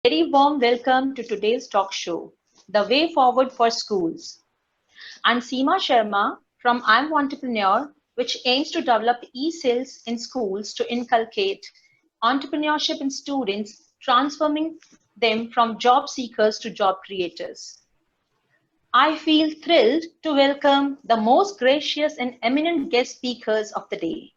Very warm welcome to today's talk show, The Way Forward for Schools. I'm Seema Sharma from I'm Entrepreneur, which aims to develop e-skills in schools to inculcate entrepreneurship in students, transforming them from job seekers to job creators. I feel thrilled to welcome the most gracious and eminent guest speakers of the day.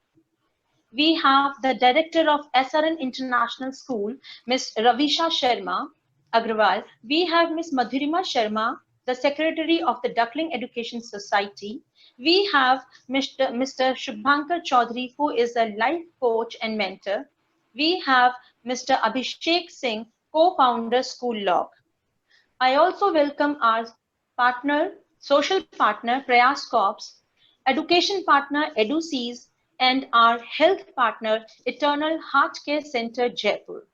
We have the director of SRN International School, Ms. Ravisha Sharma Agrawal. We have Ms. Madhurima Sharma, the secretary of the Duckling Education Society. We have Mr. Shubhankar Chaudhary, who is a life coach and mentor. We have Mr. Abhishek Singh, co-founder School Log. I also welcome our partner, social partner, Prayas Corps, education partner, EduSeas, and our health partner, Eternal Heart Care Center, Jaipur.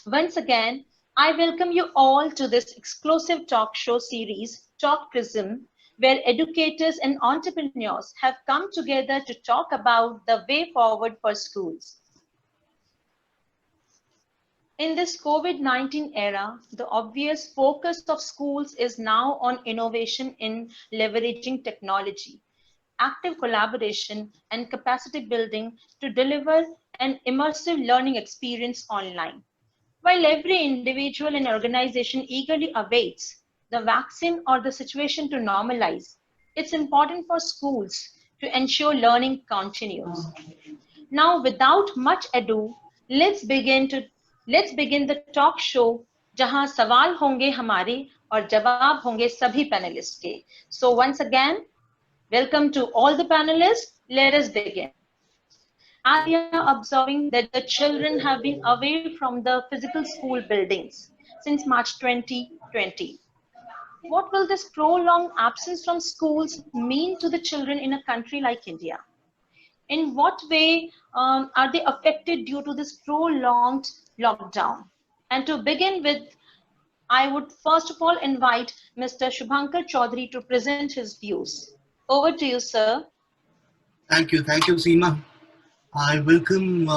Once again, I welcome you all to this exclusive talk show series, Talk Prism, where educators and entrepreneurs have come together to talk about the way forward for schools. In this COVID-19 era, the obvious focus of schools is now on innovation in leveraging technology, active collaboration, and capacity building to deliver an immersive learning experience online. While every individual and organization eagerly awaits the vaccine or the situation to normalize, it's important for schools to ensure learning continues. Now, without much ado, let's begin to let's begin the talk show जहां सवाल होंगे हमारे और जवाब होंगे सभी panelist के. So once again, welcome to all the panelists. Let us begin. As we are observing that the children have been away from the physical school buildings since March 2020. What will this prolonged absence from schools mean to the children in a country like India? In what way are they affected due to this prolonged lockdown? And to begin with, I would first of all invite Mr. Shubhankar Chaudhary to present his views. Over to you, sir. Thank you, Seema. I welcome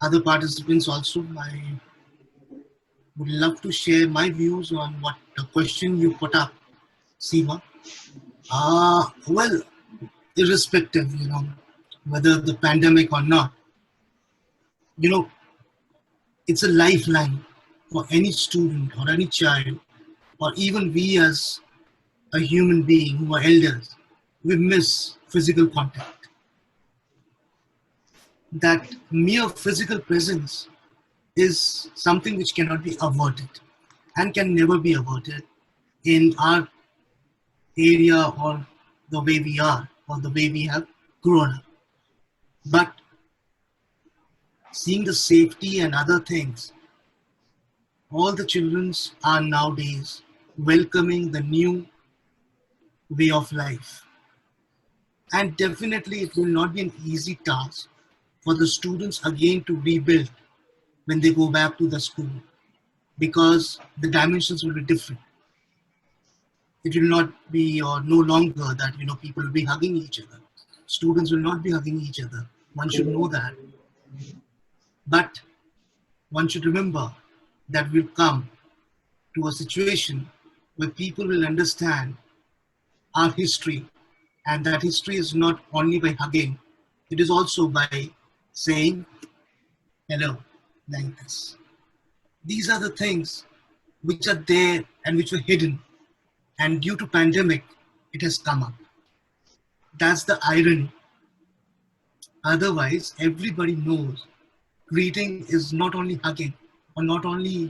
other participants also. I would love to share my views on what the question you put up, Seema. Well, irrespective, whether the pandemic or not, you know, it's a lifeline for any student or any child, or even we as a human being who are elders, we miss physical contact. That mere physical presence is something which cannot be averted and can never be averted in our area or the way we are or the way we have grown up. But seeing the safety and other things, all the children are nowadays welcoming the new way of life. And definitely it will not be an easy task for the students again to rebuild when they go back to the school, because the dimensions will be different. It will not be or no longer that people will be hugging each other. Students will not be hugging each other. One should know that. But one should remember that we'll come to a situation where people will understand our history, and that history is not only by hugging, it is also by saying hello like this. These are the things which are there and which were hidden, and due to pandemic it has come up. That's the irony. Otherwise everybody knows greeting is not only hugging or not only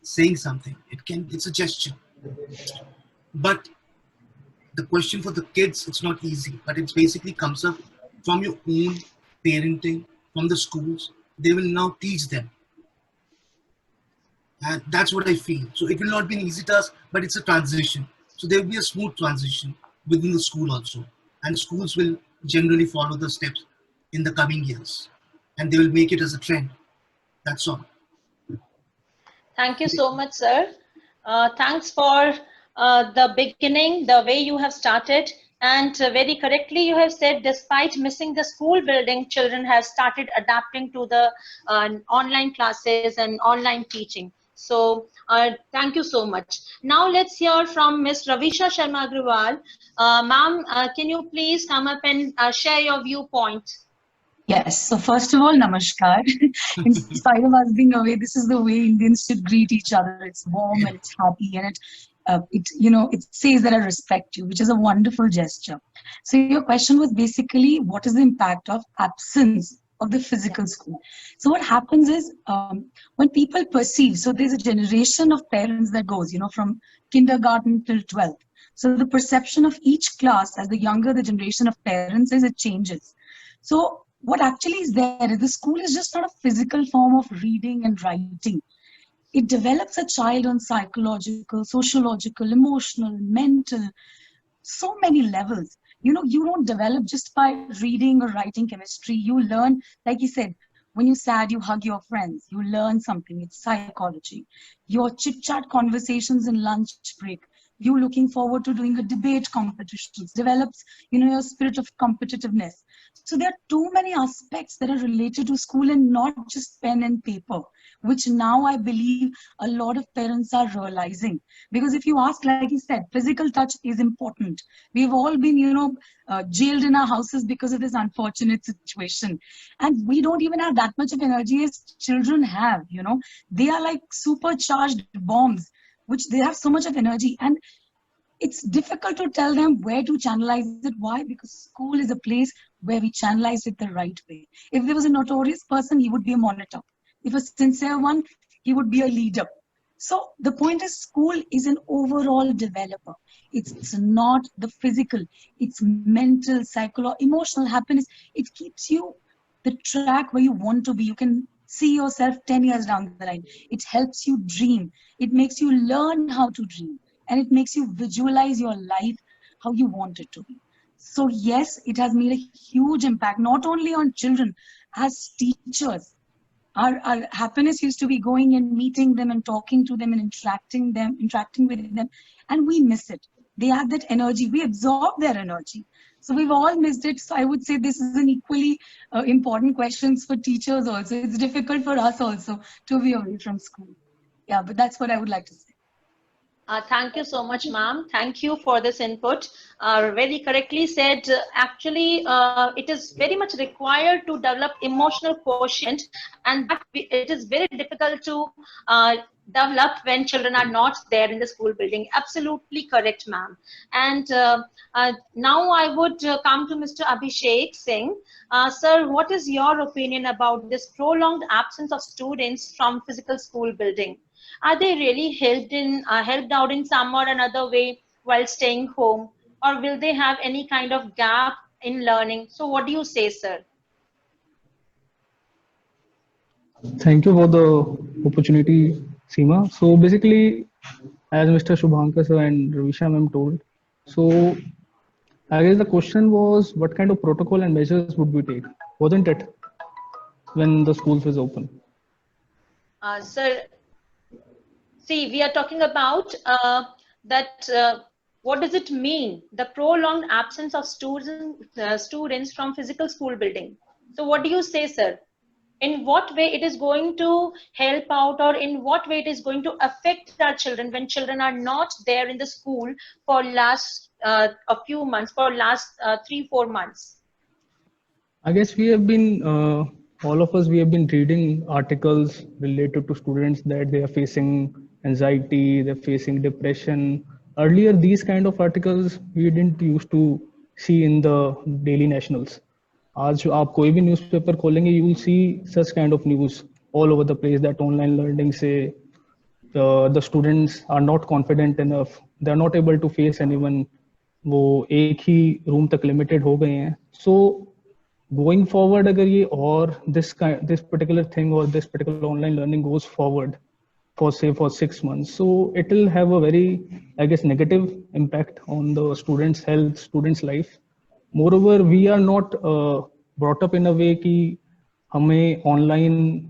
saying something. It's a gesture. But the question for the kids, it's not easy, but it basically comes up from your own parenting, from the schools. They will now teach them. And that's what I feel. So it will not be an easy task, but it's a transition. So there will be a smooth transition within the school also. And schools will generally follow the steps in the coming years. And they will make it as a trend. That's all. Thank you so much, sir. Thanks for the beginning, the way you have started. And very correctly, you have said, despite missing the school building, children have started adapting to the online classes and online teaching. So thank you so much. Now let's hear from Ms. Ravisha Sharma Agrawal. Ma'am, can you please come up and share your viewpoint? Yes. So first of all, namaskar. In spite of us being away, this is the way Indians should greet each other. It's warm and it's happy, and it says that I respect you, which is a wonderful gesture. So your question was basically, what is the impact of absence of the physical school? So what happens is, when people perceive, so there's a generation of parents that goes, from kindergarten till 12th. So the perception of each class, as the younger the generation of parents is, it changes. So what actually is there is the school is just not a physical form of reading and writing. It develops a child on psychological, sociological, emotional, mental, so many levels. You don't develop just by reading or writing chemistry. You learn, like you said, when you're sad, you hug your friends. You learn something. It's psychology. Your chit-chat conversations in lunch break. You looking forward to doing a debate competitions develops, your spirit of competitiveness. So there are too many aspects that are related to school and not just pen and paper, which now I believe a lot of parents are realizing. Because if you ask, like you said, physical touch is important. We've all been, jailed in our houses because of this unfortunate situation. And we don't even have that much of energy as children have, They are like supercharged bombs, which they have so much of energy. And it's difficult to tell them where to channelize it. Why? Because school is a place where we channelize it the right way. If there was a notorious person, he would be a monitor. If a sincere one, he would be a leader. So the point is, school is an overall developer. It's not the physical, it's mental, psychological, emotional happiness. It keeps you the track where you want to be. You can see yourself 10 years down the line. It helps you dream. It makes you learn how to dream. And it makes you visualize your life how you want it to be. So yes, it has made a huge impact, not only on children, as teachers. Our happiness used to be going and meeting them and talking to them and interacting with them, and we miss it. They have that energy. We absorb their energy. So we've all missed it. So I would say this is an equally important question for teachers also. It's difficult for us also to be away from school. Yeah, but that's what I would like to say. Thank you so much, ma'am. Thank you for this input. Very correctly said. Actually, it is very much required to develop emotional quotient, and that it is very difficult to develop when children are not there in the school building. Absolutely correct, ma'am. And now I would come to Mr. Abhishek Singh. Sir, what is your opinion about this prolonged absence of students from physical school building? Are they really helped out in some or another way while staying home, or will they have any kind of gap in learning? So what do you say, sir? Thank you for the opportunity, Seema. So basically, as Mr. Shubhankar sir and Ravisha ma'am told, so I guess the question was what kind of protocol and measures would we take, wasn't it, when the schools was open? Sir, see, we are talking about that. What does it mean? The prolonged absence of students from physical school building. So what do you say, sir? In what way it is going to help out, or in what way it is going to affect our children when children are not there in the school for last a few months, for last 3-4 months? I guess we have been, all of us, we have been reading articles related to students that they are facing anxiety, they're facing depression. Earlier, these kind of articles we didn't used to see in the daily nationals. आज आप कोई भी newspaper खोलेंगे, you will see such kind of news all over the place that online learning say the students are not confident enough, they are not able to face anyone, वो एक ही room तक limited हो गए हैं. So going forward, agar ye or this particular thing or this particular online learning goes forward for 6 months, so it will have a very, I guess, negative impact on the students' health, students' life. Moreover, we are not brought up in a way कि हमें online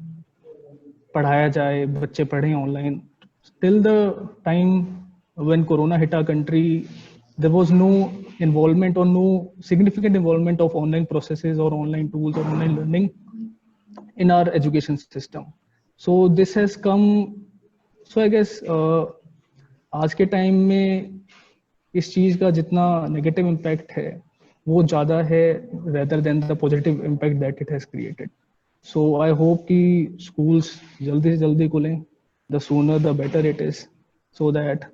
पढ़ाया जाए, बच्चे पढ़ें online. Till the time when Corona hit our country, there was no involvement or no significant involvement of online processes or online tools or online learning in our education system. So this has come. So I guess आज के time में इस चीज का जितना negative impact है वो ज्यादा है rather than the positive impact that it has created. So I hope कि schools जल्दी से जल्दी खुलें, the sooner the better it is, so that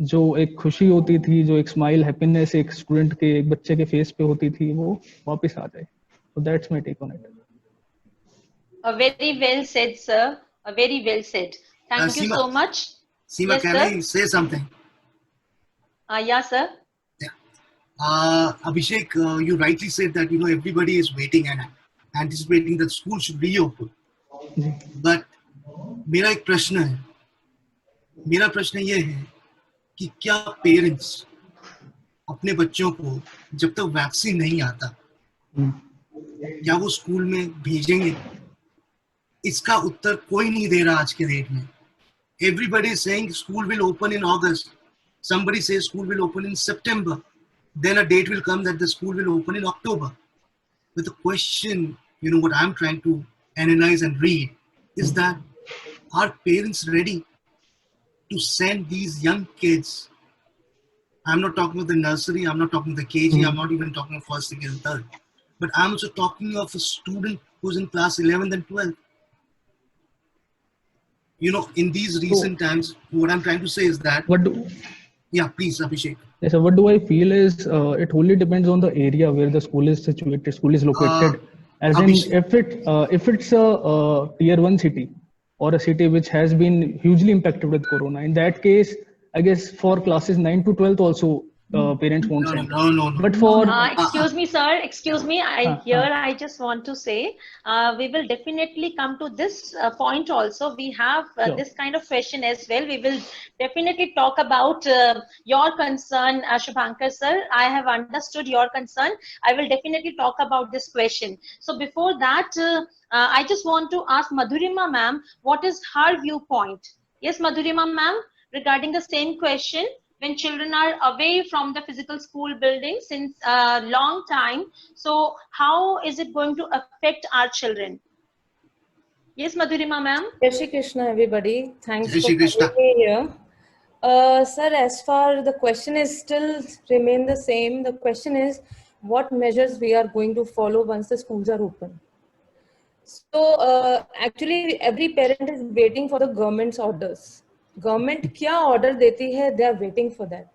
जो एक खुशी होती थी, जो एक स्माइल हैप्पीनेस एक स्टूडेंट के एक बच्चे के फेस पे होती थी वो वापस आ जाए. So that's my take on it. Very well said, sir. Very well said. Thank you Seema, so much. Seema, Yes, can sir. I say something? Yeah, sir. Abhishek, you rightly said that everybody is waiting and anticipating that school should reopen. But मेरा एक प्रश्न है. मेरा प्रश्न ये है कि क्या पेरेंट्स अपने बच्चों को जब तक वैक्सीन नहीं आता क्या वो स्कूल में भेजेंगे? इसका उत्तर कोई नहीं दे रहा आज के डेट में. Everybody is saying school will open in August. Somebody says school will open in September. Then a date will come that the school will open in October. But the question, what I'm trying to analyze and read is that are parents ready to send these young kids? I'm not talking about the nursery, I'm not talking about the KG, I'm not even talking about first, second, third. But I'm also talking of a student who's in class 11th and 12th. In these recent times, what I'm trying to say is that... Yeah, please, Abhishek. Yes, so what do I feel is it wholly depends on the area where the school is situated, school is located. As Abhishek. in, if it's a tier 1 city or a city which has been hugely impacted with corona, in that case, I guess for classes 9 to 12 also parents won't send. No. But for Excuse me, sir. Excuse me. I just want to say, we will definitely come to this point also. We have Sure. this kind of question as well. We will definitely talk about your concern, Shubhankar sir. I have understood your concern. I will definitely talk about this question. So before that, I just want to ask Madhurima ma'am, what is her viewpoint? Yes, Madhurima ma'am, regarding the same question. When children are away from the physical school building since a long time, so how is it going to affect our children? Yes, Madhurima ma'am. Jai Shri Krishna, everybody. Thanks Jai for Shri Krishna. having me here. Sir, as far the question is still remain the same. The question is what measures we are going to follow once the schools are open. So actually every parent is waiting for the government's orders. Government क्या order देती है, they are waiting for that.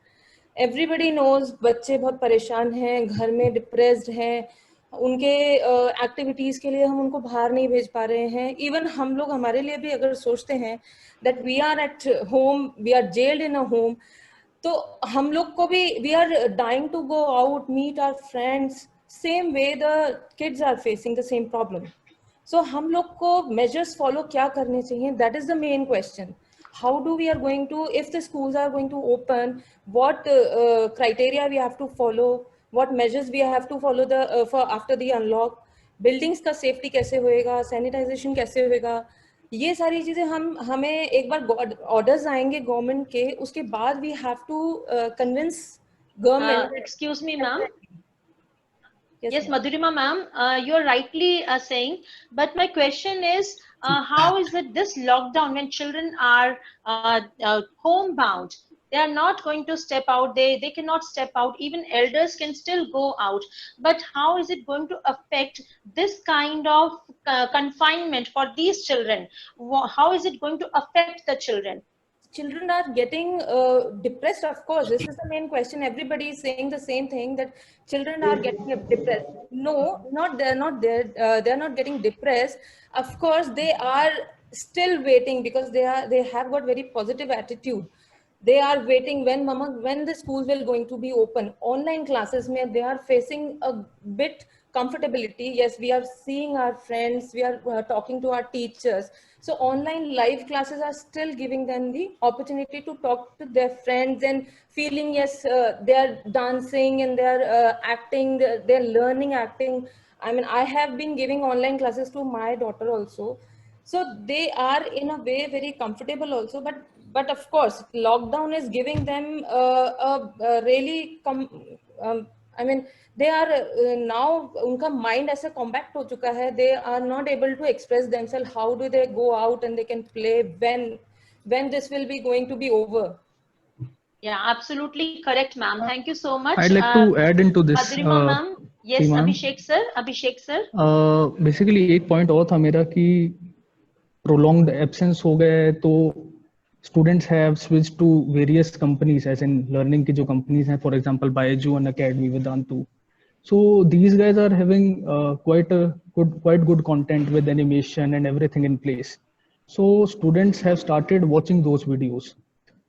Everybody knows बच्चे बहुत परेशान हैं, घर में depressed हैं, उनके एक्टिविटीज के लिए हम उनको बाहर नहीं भेज पा रहे हैं. इवन हम लोग हमारे लिए भी अगर सोचते हैं that we are at home, we are jailed in a home, तो हम लोग को भी we are dying to go out, meet our friends. Same way the kids are facing the same problem. So हम लोग को measures follow क्या करने चाहिए? That is the main question. How do we are going to, if the schools are going to open, what criteria we have to follow, what measures we have to follow for after the unlock, buildings का safety कैसे होएगा, sanitization कैसे होएगा, ये सारी चीजें हमें एक बार orders आएंगे government के, उसके बाद we have to convince government. Excuse me, ma'am. Yes, Madhurima ma'am, you're rightly saying, but my question is, how is it this lockdown when children are homebound? They are not going to step out, they cannot step out, even elders can still go out. But how is it going to affect this kind of confinement for these children? How is it going to affect the children? Children are getting depressed, of course. This is the main question. Everybody is saying the same thing, that children are getting depressed. No, they're not there. They're not getting depressed. Of course, they are still waiting because they have got very positive attitude. They are waiting when the schools will going to be open. Online classes, they are facing a bit comfortability. Yes, we are seeing our friends, we are talking to our teachers. So online live classes are still giving them the opportunity to talk to their friends and feeling, yes, they are dancing and they are acting, they're learning acting. I mean, I have been giving online classes to my daughter also. So they are in a way very comfortable also, but of course, lockdown is giving them a really I mean, they are now, उनका mind ऐसे compact हो चुका है, they are not able to express themselves. How do they go out and they can play when this will be going to be over? Yeah, absolutely correct, ma'am. Thank you so much. I'd like to add into this, Madhurima ma'am. Yes, Seema. Abhishek sir. Abhishek sir. Basically एक point और था मेरा कि prolonged absence हो गए तो students have switched to various companies, as in learning की जो companies हैं, for example Byju and Academy, Vedantu. So these guys are having quite good content with animation and everything in place. So students have started watching those videos.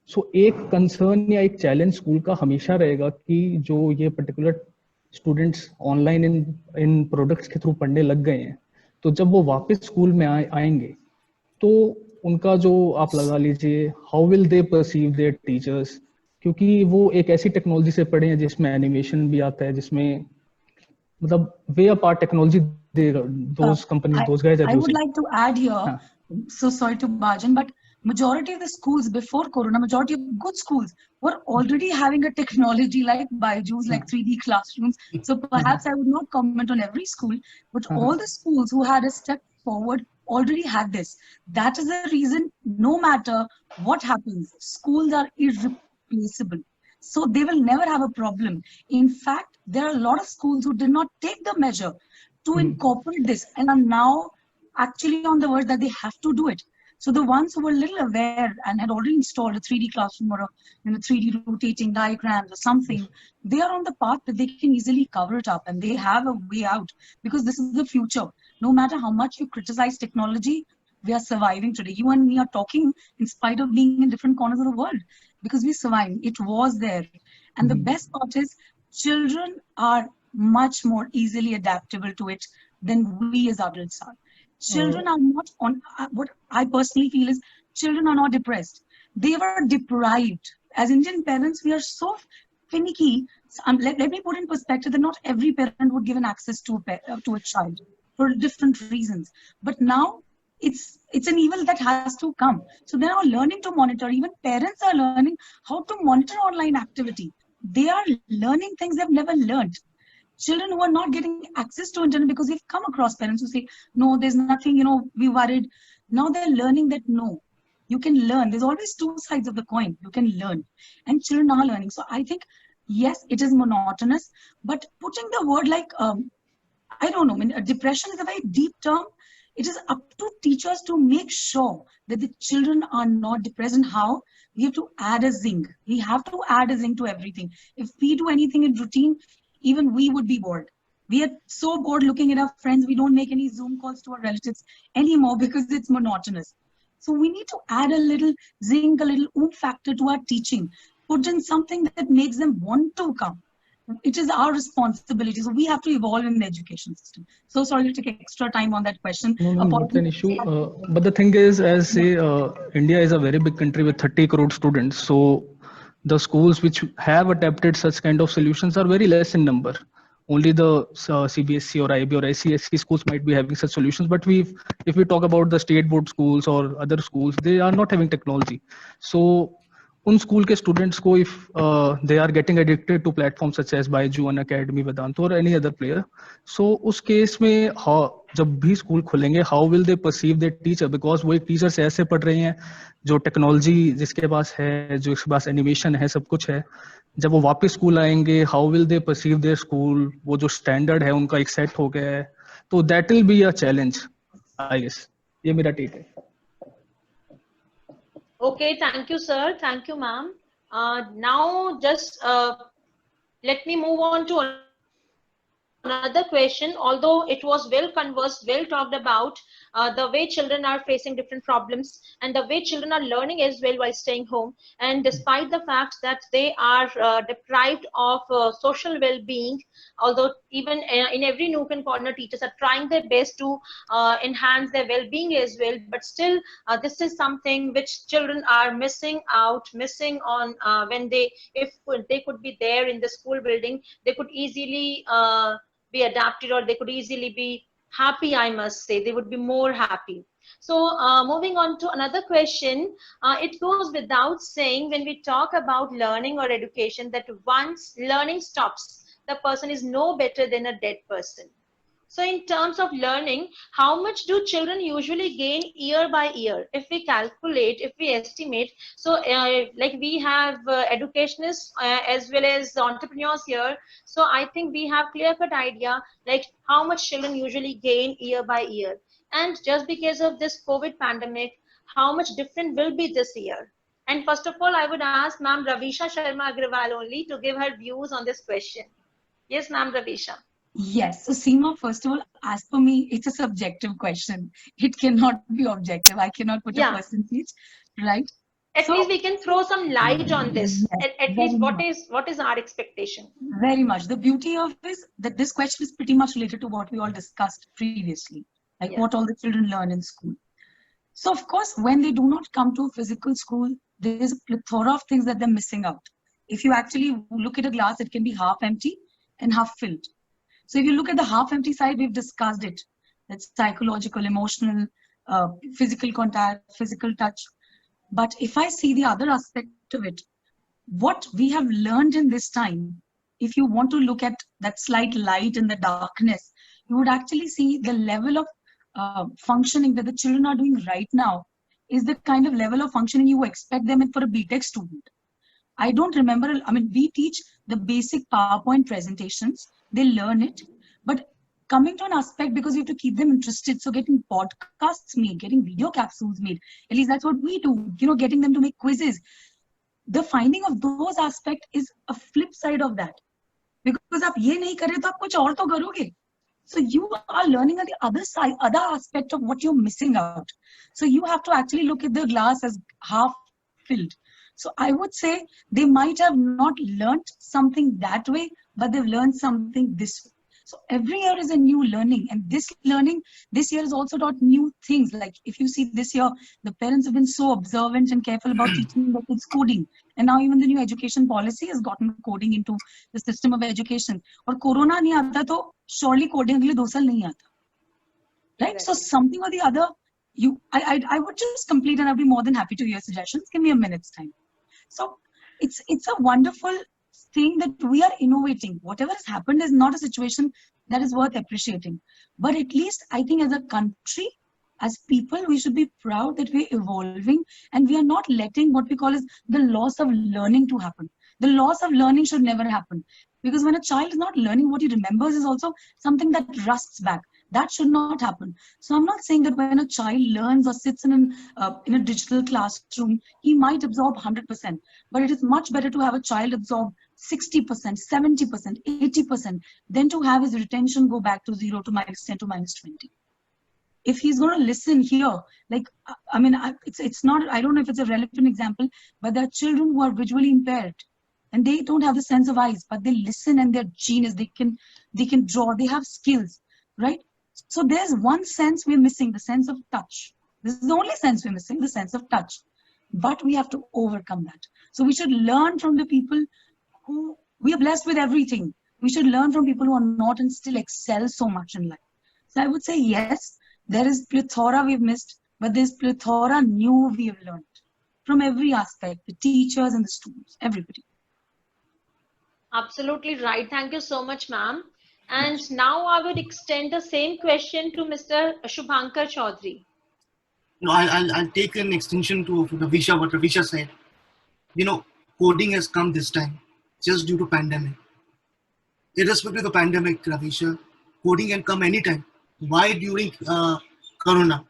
So एक concern या एक challenge school का हमेशा रहेगा कि जो ये particular students online in products के through पढ़ने लग गए हैं, तो जब वो वापस स्कूल में आएंगे तो उनका जो आप लगा लीजिए how will they perceive there teachers, क्योंकि वो एक ऐसी टेक्नोलॉजी से पढ़े हैं जिसमें एनिमेशन भी आता है, जिसमें मतलब वे a part technology those companies, those guys are I using. would like to add here, so sorry to barge in, but majority of the schools before Corona, majority of good schools were already having a technology like Byju's, like 3D classrooms. So perhaps I would not comment on every school, but all the schools who had a step forward already had this. That is the reason, no matter what happens, schools are irreplaceable. So they will never have a problem. In fact, there are a lot of schools who did not take the measure to incorporate this and are now actually on the verge that they have to do it. So the ones who were a little aware and had already installed a 3D classroom or a 3D rotating diagrams or something, they are on the path that they can easily cover it up and they have a way out, because this is the future. No matter how much you criticize technology, we are surviving today. You and me are talking in spite of being in different corners of the world, because we survived. It was there. And the best part is children are much more easily adaptable to it than we as adults are. Children are not on, what I personally feel is children are not depressed. They were deprived. As Indian parents, we are so finicky. Let me put in perspective that not every parent would give an access to a child for different reasons. But now it's an evil that has to come. So they're now learning to monitor. Even parents are learning how to monitor online activity. They are learning things they've never learned. Children who are not getting access to internet, because we've come across parents who say, no, there's nothing, we worried. Now they're learning that no, you can learn. There's always two sides of the coin. You can learn. And children are learning. So I think, yes, it is monotonous, but putting the word like, I don't know, depression is a very deep term. It is up to teachers to make sure that the children are not depressed. And how? We have to add a zing. We have to add a zing to everything. If we do anything in routine, even we would be bored. We are so bored looking at our friends. We don't make any Zoom calls to our relatives anymore because it's monotonous. So we need to add a little zing, a little oomph factor to our teaching. Put in something that makes them want to come. It is our responsibility. So we have to evolve in the education system. So sorry to take extra time on that question. No, not an issue. But the thing is, as say, India is a very big country with 30 crore students. So the schools which have adapted such kind of solutions are very less in number. Only the CBSE or IB or ICSE schools might be having such solutions. But if we talk about the state board schools or other schools, they are not having technology. So उन school के students को if they are getting addicted to platform such as Byju, Unacademy, Vedantu और any other player, सो उस case में जब भी school खुलेंगे how will they perceive there teacher, because वो एक टीचर से ऐसे पढ़ रहे हैं जो टेक्नोलॉजी जिसके पास है, जो इसके पास एनिमेशन है, सब कुछ है, जब वो वापस स्कूल आएंगे how will they perceive their school, वो जो स्टैंडर्ड है उनका एक सेट हो गया है, तो that will be a challenge I guess. ये मेरा टेक है. Okay, thank you, sir. Thank you, ma'am. Now, just let me move on to another question. Although it was well conversed, well talked about, the way children are facing different problems and the way children are learning as well while staying home. And despite the fact that they are deprived of social well-being, although even in every nook and corner, teachers are trying their best to enhance their well-being as well. But still, this is something which children are missing on when if they could be there in the school building, they could easily be adapted, or they could easily be happy, I must say. They would be more happy. So moving on to another question, it goes without saying when we talk about learning or education that once learning stops, the person is no better than a dead person. So in terms of learning, how much do children usually gain year by year? If we calculate, if we estimate, so like we have educationists as well as entrepreneurs here. So I think we have clear-cut idea like how much children usually gain year by year. And just because of this COVID pandemic, how much different will be this year? And first of all, I would ask Ma'am Ravisha Sharma Agrawal only to give her views on this question. Yes, Ma'am Ravisha. Yes. So, Seema, first of all, as per me, it's a subjective question. It cannot be objective. I cannot put a Yeah. percentage, right? At So, least we can throw some light on this. yes, At very least much. what is our expectation? Very much. The beauty of is that this question is pretty much related to what we all discussed previously, like Yeah. what all the children learn in school. So, of course, when they do not come to a physical school, there is a plethora of things that they're missing out. If you actually look at a glass, it can be half empty and half filled. So, if you look at the half empty side, we've discussed it. That's psychological, emotional, physical contact, physical touch. But if I see the other aspect of it, what we have learned in this time, if you want to look at that slight light in the darkness, you would actually see the level of functioning that the children are doing right now is the kind of level of functioning you expect them for a BTech student. I don't remember, I mean, we teach the basic PowerPoint presentations, they learn it, but coming to an aspect because you have to keep them interested. So getting podcasts made, getting video capsules made, at least that's what we do, you know, getting them to make quizzes. The finding of those aspects is a flip side of that. Because आप ये नहीं करे तो आप कुछ और तो करोगे. So you are learning on the other side, other aspect of what you're missing out. So you have to actually look at the glass as half filled. So I would say they might have not learned something that way, but they've learned something this way. So every year is a new learning, and this learning this year has also taught new things. Like if you see this year, the parents have been so observant and careful about teaching the kids coding, and now even the new education policy has gotten coding into the system of education. और corona नहीं आता तो surely coding अगले 2 साल नहीं आता, right? So something or the other, I would just complete, and I'd be more than happy to hear suggestions. Give me a minute's time. So it's a wonderful thing that we are innovating. Whatever has happened is not a situation that is worth appreciating. But at least I think as a country, as people, we should be proud that we're evolving and we are not letting what we call as the loss of learning to happen. The loss of learning should never happen. Because when a child is not learning, what he remembers is also something that rusts back. That should not happen. So I'm not saying that when a child learns or sits in a digital classroom, he might absorb 100%. But it is much better to have a child absorb 60%, 70%, 80% than to have his retention go back to 0 to -10 to -20. If he's going to listen here, like, I mean, it's not, I don't know if it's a relevant example, but there are children who are visually impaired and they don't have the sense of eyes, but they listen and they're genius. They can draw, they have skills, right? So there's one sense we're missing, the sense of touch. This is the only sense we're missing, the sense of touch. But we have to overcome that. So we should learn from the people who, we are blessed with everything. We should learn from people who are not and still excel so much in life. So I would say, yes, there is plethora we've missed, but there's plethora new we have learned from every aspect, the teachers and the students, everybody. Absolutely right. Thank you so much, ma'am. And now I would extend the same question to Mr. Shubhankar Chaudhary. No, I'll take an extension to Ravisha, what Ravisha said. You know, coding has come this time just due to pandemic. Irrespective of the pandemic, Ravisha, coding can come anytime. Why during Corona?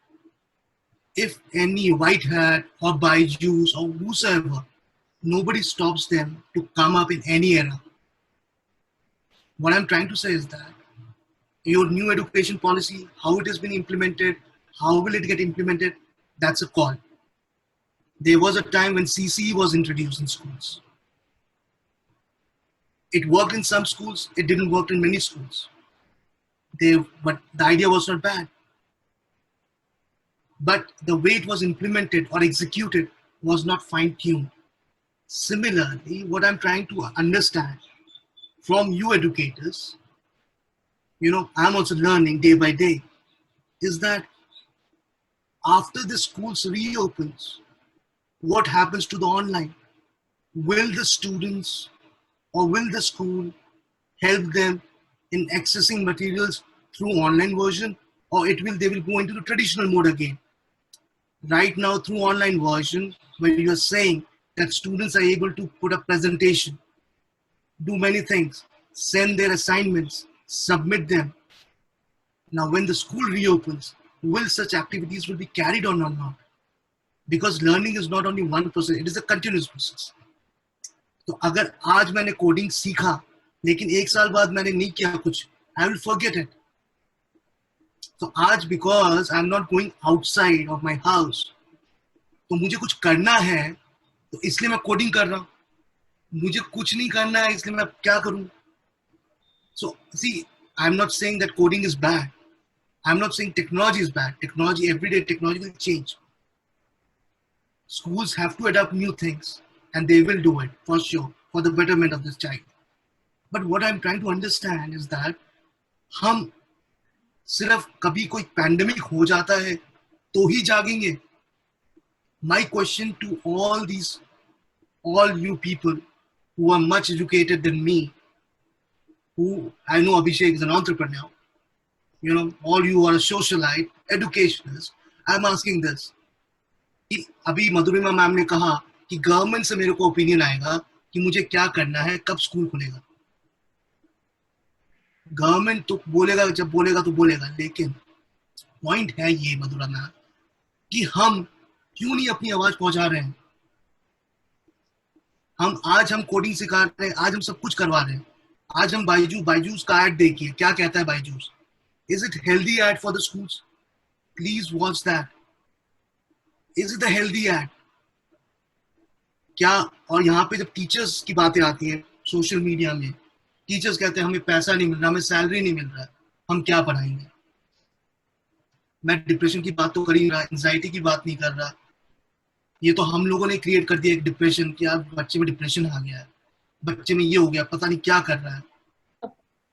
If any white hat or Byju's or whosoever, nobody stops them to come up in any era. What I'm trying to say is that your new education policy, how it has been implemented, how will it get implemented, that's a call. There was a time when CCE was introduced in schools. It worked in some schools, it didn't work in many schools. But the idea was not bad. But the way it was implemented or executed was not fine-tuned. Similarly, what I'm trying to understand from you educators, you know, I'm also learning day by day. is that after the schools reopens, what happens to the online? Will the students or will the school help them in accessing materials through online version, or they will go into the traditional mode again? Right now, through online version, where you are saying that students are able to put up presentation, do many things, send their assignments, submit them. Now, when the school reopens, will such activities will be carried on or not? Because learning is not only one process, it is a continuous process. तो अगर आज मैंने coding सीखा लेकिन एक साल बाद मैंने नहीं किया कुछ, I will forget it. So आज because I'm not going outside of my house, तो मुझे कुछ करना है तो इसलिए मैं कोडिंग कर रहा हूँ. मुझे कुछ नहीं करना है इसलिए मैं क्या करूँ? So see, I'm not saying that coding is bad. I'm not saying technology is bad. Technology, everyday technology will change. Schools have to adopt new things and they will do it for sure for the betterment of this child. But what I'm trying to understand is that हम सिर्फ कभी कोई pandemic हो जाता है तो ही जागेंगे. My question to all you people who are much educated than me, who I know Abhishek is an entrepreneur, you know, all you are a socialite, educationalist, I'm asking this. अभी मधुरिमा ma'am ने कहा कि government से मेरे को opinion आएगा कि मुझे क्या करना है, कब स्कूल खुलेगा. गवर्नमेंट तो बोलेगा, जब बोलेगा तो बोलेगा, लेकिन पॉइंट है ये मधुरा मैम कि हम क्यों नहीं अपनी आवाज पहुंचा रहे हैं. हम कोडिंग सिखा रहे हैं, आज हम सब कुछ करवा रहे हैं. आज हम बायजूस का एड देखिए, क्या कहता है Byju's. Is it healthy ad for the schools? Please watch that. Is it a healthy ad? क्या? और यहाँ पे जब टीचर्स की बातें आती हैं सोशल मीडिया में, टीचर्स कहते हैं हमें पैसा नहीं मिल रहा, हमें सैलरी नहीं मिल रहा, हम क्या पढ़ाएंगे. मैं डिप्रेशन की बात तो कर ही रहा, एंजाइटी की बात नहीं कर रहा. ये तो हम लोगों ने क्रिएट कर दिया एक डिप्रेशन कि यार बच्चे में डिप्रेशन आ गया है, बच्चे में ये हो गया, पता नहीं क्या कर रहा है.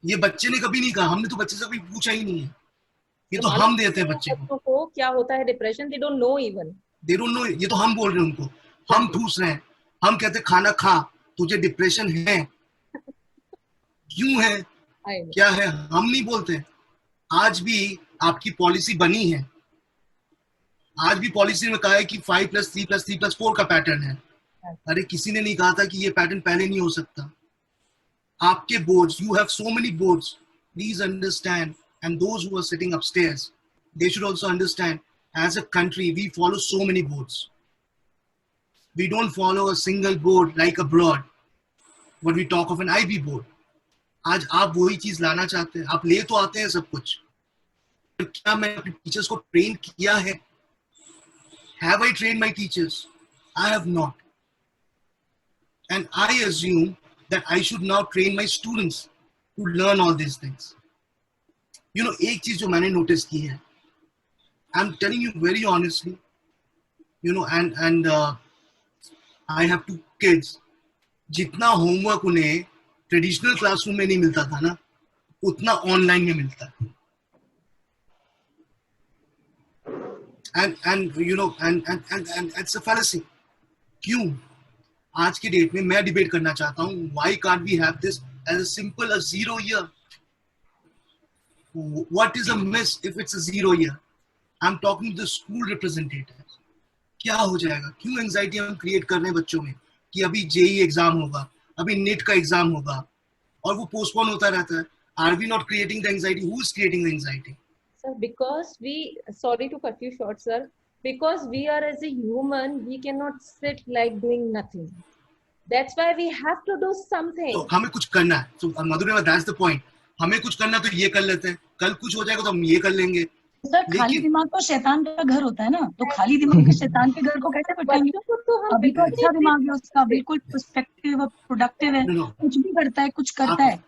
ये बच्चे ने कभी नहीं कहा, हमने तो बच्चे से कभी पूछा ही नहीं है. ये तो हम देते हैं बच्चे को क्या होता है depression. They don't know even. They don't know. ये तो हम बोल रहे हैं उनको, हम ठूस रहे हैं. हम कहते खाना खा, तुझे डिप्रेशन है. क्यों है, क्या है, हम नहीं बोलते. आज भी आपकी पॉलिसी बनी है, आज भी पॉलिसी में कहा है कि 5+3+3+4 का पैटर्न है. अरे किसी ने नहीं कहा था कि ये पैटर्न पहले नहीं हो सकता. आपके boards, you have so many boards, please understand. And those who are sitting upstairs, they should also understand. As a country we follow so many boards. We don't follow a single board like abroad. When we talk of an IB board, आज आप वही चीज लाना चाहते हैं. आप ले तो आते हैं सब कुछ, क्या मैं अपने टीचर्स को ट्रेन किया है? Have I trained my teachers? I have not. And I assume that I should now train my students to learn all these things. You know, एक चीज जो मैंने नोटिस की है, I'm telling you very honestly, you know, and I have 2 kids. जितना homework उन्हें traditional classroom में नहीं मिलता था ना, उतना ऑनलाइन में मिलता है. And you know, and it's a fallacy. क्यों? आज की डेट में मैं डिबेट करना चाहता हूँ, why can't we have this as a simple as 0 year? What is a miss if it's a 0 year? I'm talking to the school representatives. क्या हो जाएगा? क्यों एंजाइटी हम क्रिएट कर रहे हैं बच्चों में कि अभी जेई एग्जाम होगा, अभी नेट का एग्जाम होगा, और वो पोस्टपोन होता रहता है. Are we not creating the anxiety? Who is creating the anxiety? Sir, because we, sorry to cut you short, sir, because we are as a human, we cannot sit like doing nothing. That's why we have to do something. तो हमें कुछ करना है. So Madhurima, that's the point. हमें कुछ करना तो ये कर लेते हैं, कल कुछ हो जाएगा तो हम ये कर लेंगे. सर, खाली दिमाग तो शैतान का घर होता है ना, तो खाली दिमाग के शैतान के घर को कैसे बिठाएंगे? अभी तो अच्छा दिमाग है उसका, बिल्कुल पर्सपेक्टिव और प्रोडक्टिव है, कुछ भी करता है, कुछ करता है.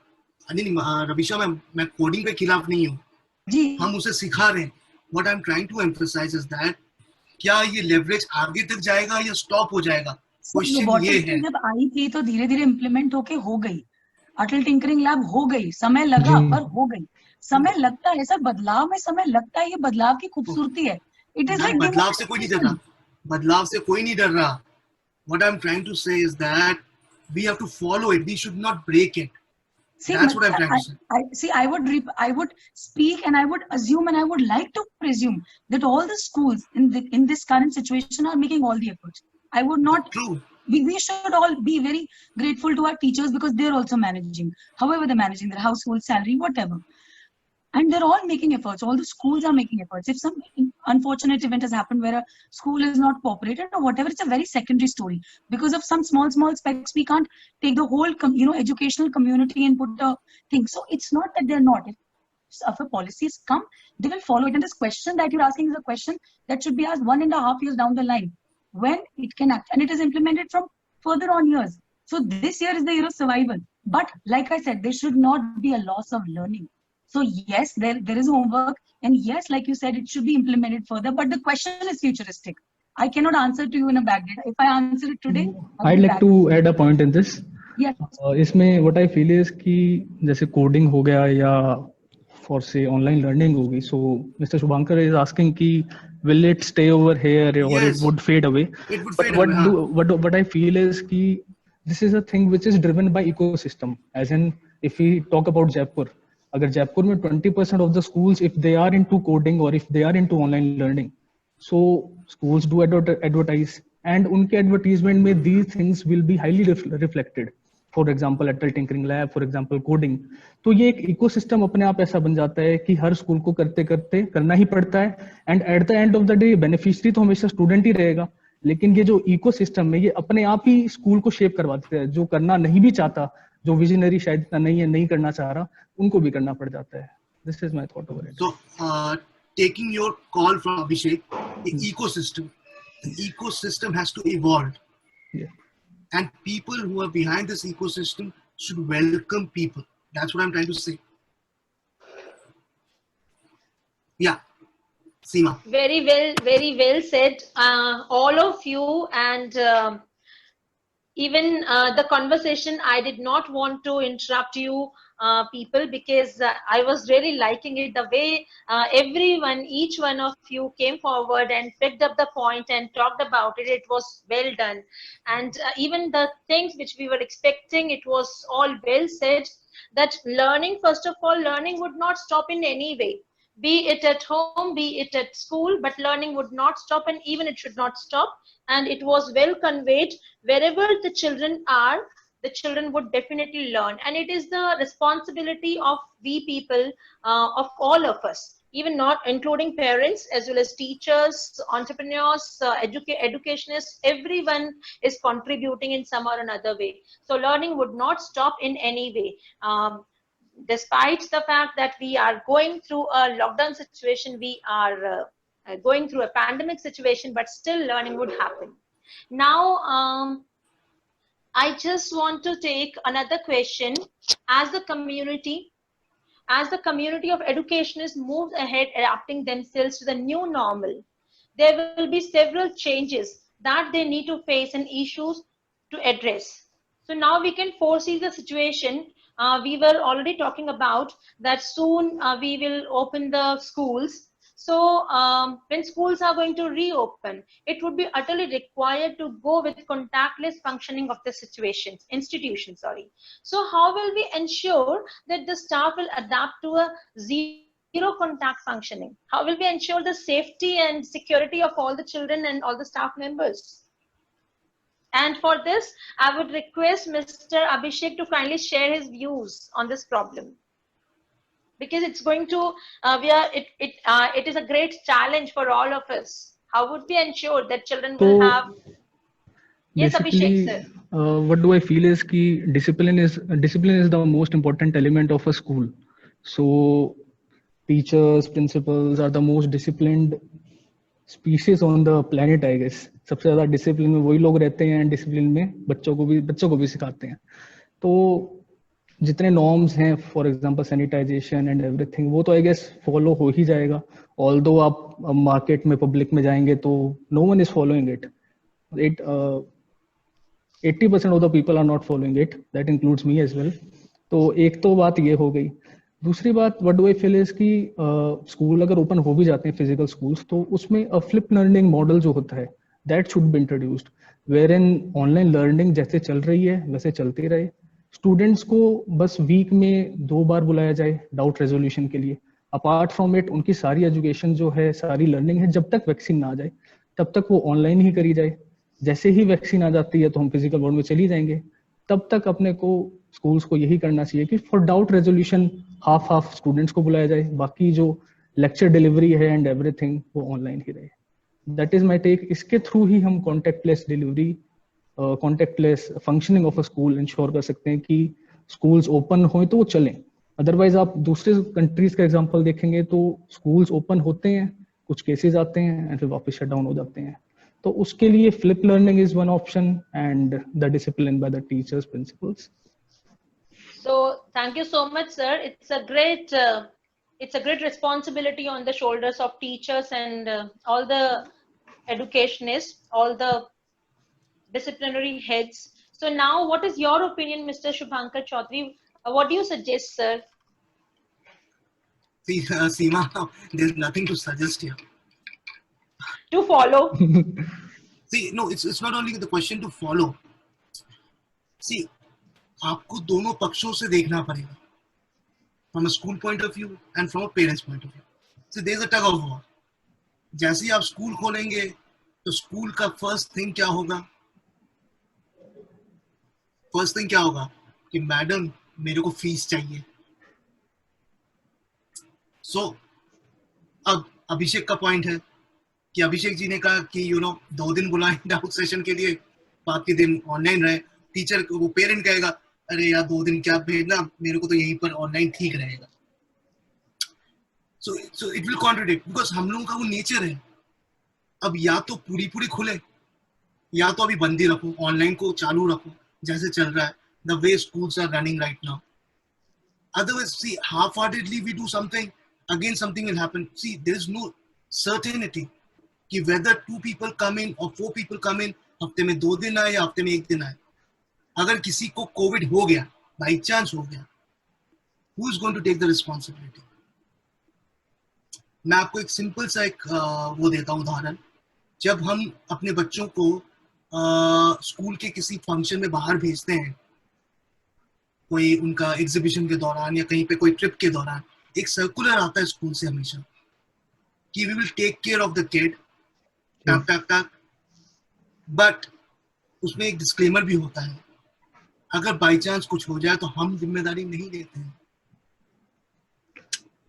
नहीं रबिशा, मैं कोडिंग के खिलाफ नहीं हूँ जी, हम उसे सिखा रहे हैं. What I am trying to emphasise is that क्या ये लेवरेज आगे तक जाएगा या स्टॉप हो जाएगा? क्वेश्चन ये है. जब आई थी तो धीरे धीरे इम्प्लीमेंट होके हो गई, अटल टिंकरिंग लैब हो गई, समय लगा पर हो गई. समय लगता है सर, बदलाव में समय लगता है, ये बदलाव की खूबसूरती है. It is यार like बदलाव से कोई नहीं डर रहा, बदलाव से कोई नहीं डर रहा. What I'm trying to say is that we have to follow it. We should not break it. See, That's what I'm trying to say. I would speak and I would assume and I would like to presume that all the schools in this current situation are making all the efforts. I would not. True. We should all be very grateful to our teachers because they're also managing, however they're managing their household, salary, whatever. And they're all making efforts. All the schools are making efforts. If some unfortunate event has happened where a school is not cooperated or whatever, it's a very secondary story. Because of some small specs, we can't take the whole, educational community and put a thing. So it's not that they're not. If a policies come, they will follow it. And this question that you're asking is a question that should be asked 1.5 years down the line, when it can act. And it is implemented from further on years. So this year is the year of survival. But like I said, there should not be a loss of learning. So yes, there is homework, and yes, like you said, it should be implemented further. But the question is futuristic. I cannot answer to you in a bag data. If I answer it today, I'd like to add a point in this. Yes. इसमें what I feel is कि जैसे coding हो गया या for say online learning होगी. So Mr. Shubhankar is asking कि will it stay over here or Yes. it would fade away? It would But fade away. what I feel is कि this is a thing which is driven by ecosystem. As in, if we talk about Jaipur, अगर जयपुर में 20% of the schools, if they are into coding or if they are into online learning, so schools do advertise, and उनके advertisement में these things will be highly reflected. For example, Atal Tinkering Lab, for example, coding. तो ये एक ecosystem अपने आप ऐसा बन जाता है कि हर स्कूल को करते करते करना ही पड़ता है, and at the end of the day beneficiary तो हमेशा स्टूडेंट ही रहेगा, लेकिन ये जो इकोसिस्टम है ये अपने आप ही स्कूल को शेप करवा देता है. जो करना नहीं भी चाहता, जो विजनरी शायद इतना नहीं करना चाह रहा, उनको भी करना पड़ जाता है. This is my thought over it. So, taking your call from Abhishek, the ecosystem has to evolve. Yeah. And people who are behind this ecosystem should welcome people. That's what I'm trying to say. Yeah. Seema. Very well said, all of you. And even the conversation, I did not want to interrupt you people, because I was really liking it, the way everyone, each one of you came forward and picked up the point and talked about it. It was well done. And even the things which we were expecting, it was all well said, that learning, first of all, learning would not stop in any way. Be it at home, be it at school, but learning would not stop, and even it should not stop. And it was well conveyed, wherever the children are, the children would definitely learn. And it is the responsibility of we people, of all of us, even not including parents, as well as teachers, entrepreneurs, educationists, everyone is contributing in some or another way. So learning would not stop in any way. Despite the fact that we are going through a lockdown situation, we are going through a pandemic situation, but still learning would happen. Now, I just want to take another question. As the community of educationists moves ahead, adapting themselves to the new normal, there will be several changes that they need to face and issues to address. So now we can foresee the situation. We were already talking about that soon we will open the schools. So when schools are going to reopen, it would be utterly required to go with contactless functioning of the institution. So how will we ensure that the staff will adapt to a zero contact functioning? How will we ensure the safety and security of all the children and all the staff members? And for this, I would request Mr. Abhishek to kindly share his views on this problem, because it's going to it is a great challenge for all of us. How would we ensure that children will have? Yes, Abhishek sir. What do I feel is कि discipline is the most important element of a school. So teachers, principals are the most disciplined species on the planet, I guess. सबसे ज़्यादा discipline में वही लोग रहते हैं, discipline में बच्चों को भी सिखाते हैं. तो जितने नॉर्म्स हैं, for example sanitisation and everything, वो तो आई गेस फॉलो हो ही जाएगा. ऑल्दो आप मार्केट में पब्लिक में जाएंगे तो no one is following it. 80% of the people are not following it, that includes me as well. तो एक तो बात ये हो गई. दूसरी बात what do I feel is कि स्कूल अगर ओपन हो भी जाते हैं फिजिकल स्कूल्स, तो उसमें फ्लिप लर्निंग मॉडल जो होता है that should be introduced, where in online learning जैसे चल रही है वैसे चलती रहे, स्टूडेंट्स को बस वीक में 2 बार बुलाया जाए डाउट रेजोल्यूशन के लिए, अपार्ट फ्रॉम इट उनकी सारी एजुकेशन जो है, सारी लर्निंग है, जब तक वैक्सीन ना आ जाए तब तक वो ऑनलाइन ही करी जाए। जैसे ही वैक्सीन आ जाती है तो हम फिजिकल वर्ल्ड में चली जाएंगे। तब तक अपने को स्कूल्स को यही करना चाहिए कि for doubt resolution half students को बुलाया जाए, बाकी जो लेक्चर डिलीवरी है एंड एवरीथिंग वो ऑनलाइन ही रहे। That is my take. इसके थ्रू ही हम contactless delivery, contactless functioning of a school ensure कर सकते हैं कि स्कूल्स ओपन हो तो वो चलें। अदरवाइज आप दूसरे कंट्रीज का एग्जांपल देखेंगे तो स्कूल्स ओपन होते हैं, कुछ केसेस आते हैं एंड फिर वापस शट डाउन हो जाते हैं। तो उसके लिए flip learning is one option and the discipline by the teachers principles. So thank you so much, sir. It's a great responsibility on the shoulders of teachers and all the educationists, all the disciplinary heads. So now, what is your opinion, Mr. Shubhankar Chaudhary? What do you suggest, sir? See, Seema, there's nothing to suggest here. To follow. See, no, it's not only the question to follow. See, आपको दोनों पक्षों से देखना पड़ेगा, from a school point of view and from a parents point of view. So there's a tug of war. जैसे ही आप school खोलेंगे तो स्कूल का फर्स्ट थिंग क्या होगा? फर्स्ट थिंग क्या होगा कि मैडम मेरे को फीस चाहिए। सो अब अभिषेक का पॉइंट है कि अभिषेक जी ने कहा कि 2 दिन बुलाएं डाउट सेशन के लिए, बाकी दिन ऑनलाइन रहे। टीचर वो पेरेंट कहेगा अरे यार 2 दिन क्या भेजना, मेरे को तो यहीं पर ऑनलाइन ठीक रहेगा। So it will contradict, because हम लोगों का वो नेचर है। अब या तो पूरी खुले या तो अभी बंदी रखो, ऑनलाइन को चालू रखो जैसे चल रहा है, the way schools are running right now. Otherwise, see, half-heartedly we do something, again something will happen. See, there is no certainty कि whether 2 people come in or 4 people come in, हफ्ते में 2 दिन आए या हफ्ते में 1 दिन आए। अगर किसी को कोविड हो गया, बाई चांस हो गया, who is going to take the responsibility? मैं आपको एक सिंपल सा एक वो देता हूँ उदाहरण। जब हम अपने बच्चों को स्कूल के किसी फंक्शन में बाहर भेजते हैं, कोई उनका एग्जीबिशन के दौरान या कहीं पे कोई ट्रिप के दौरान, एक सर्कुलर आता है स्कूल से हमेशा कि we will take care of the kid, but उसमें एक डिस्क्लेमर भी होता है, अगर बाई चांस कुछ हो जाए तो हम जिम्मेदारी नहीं लेते हैं।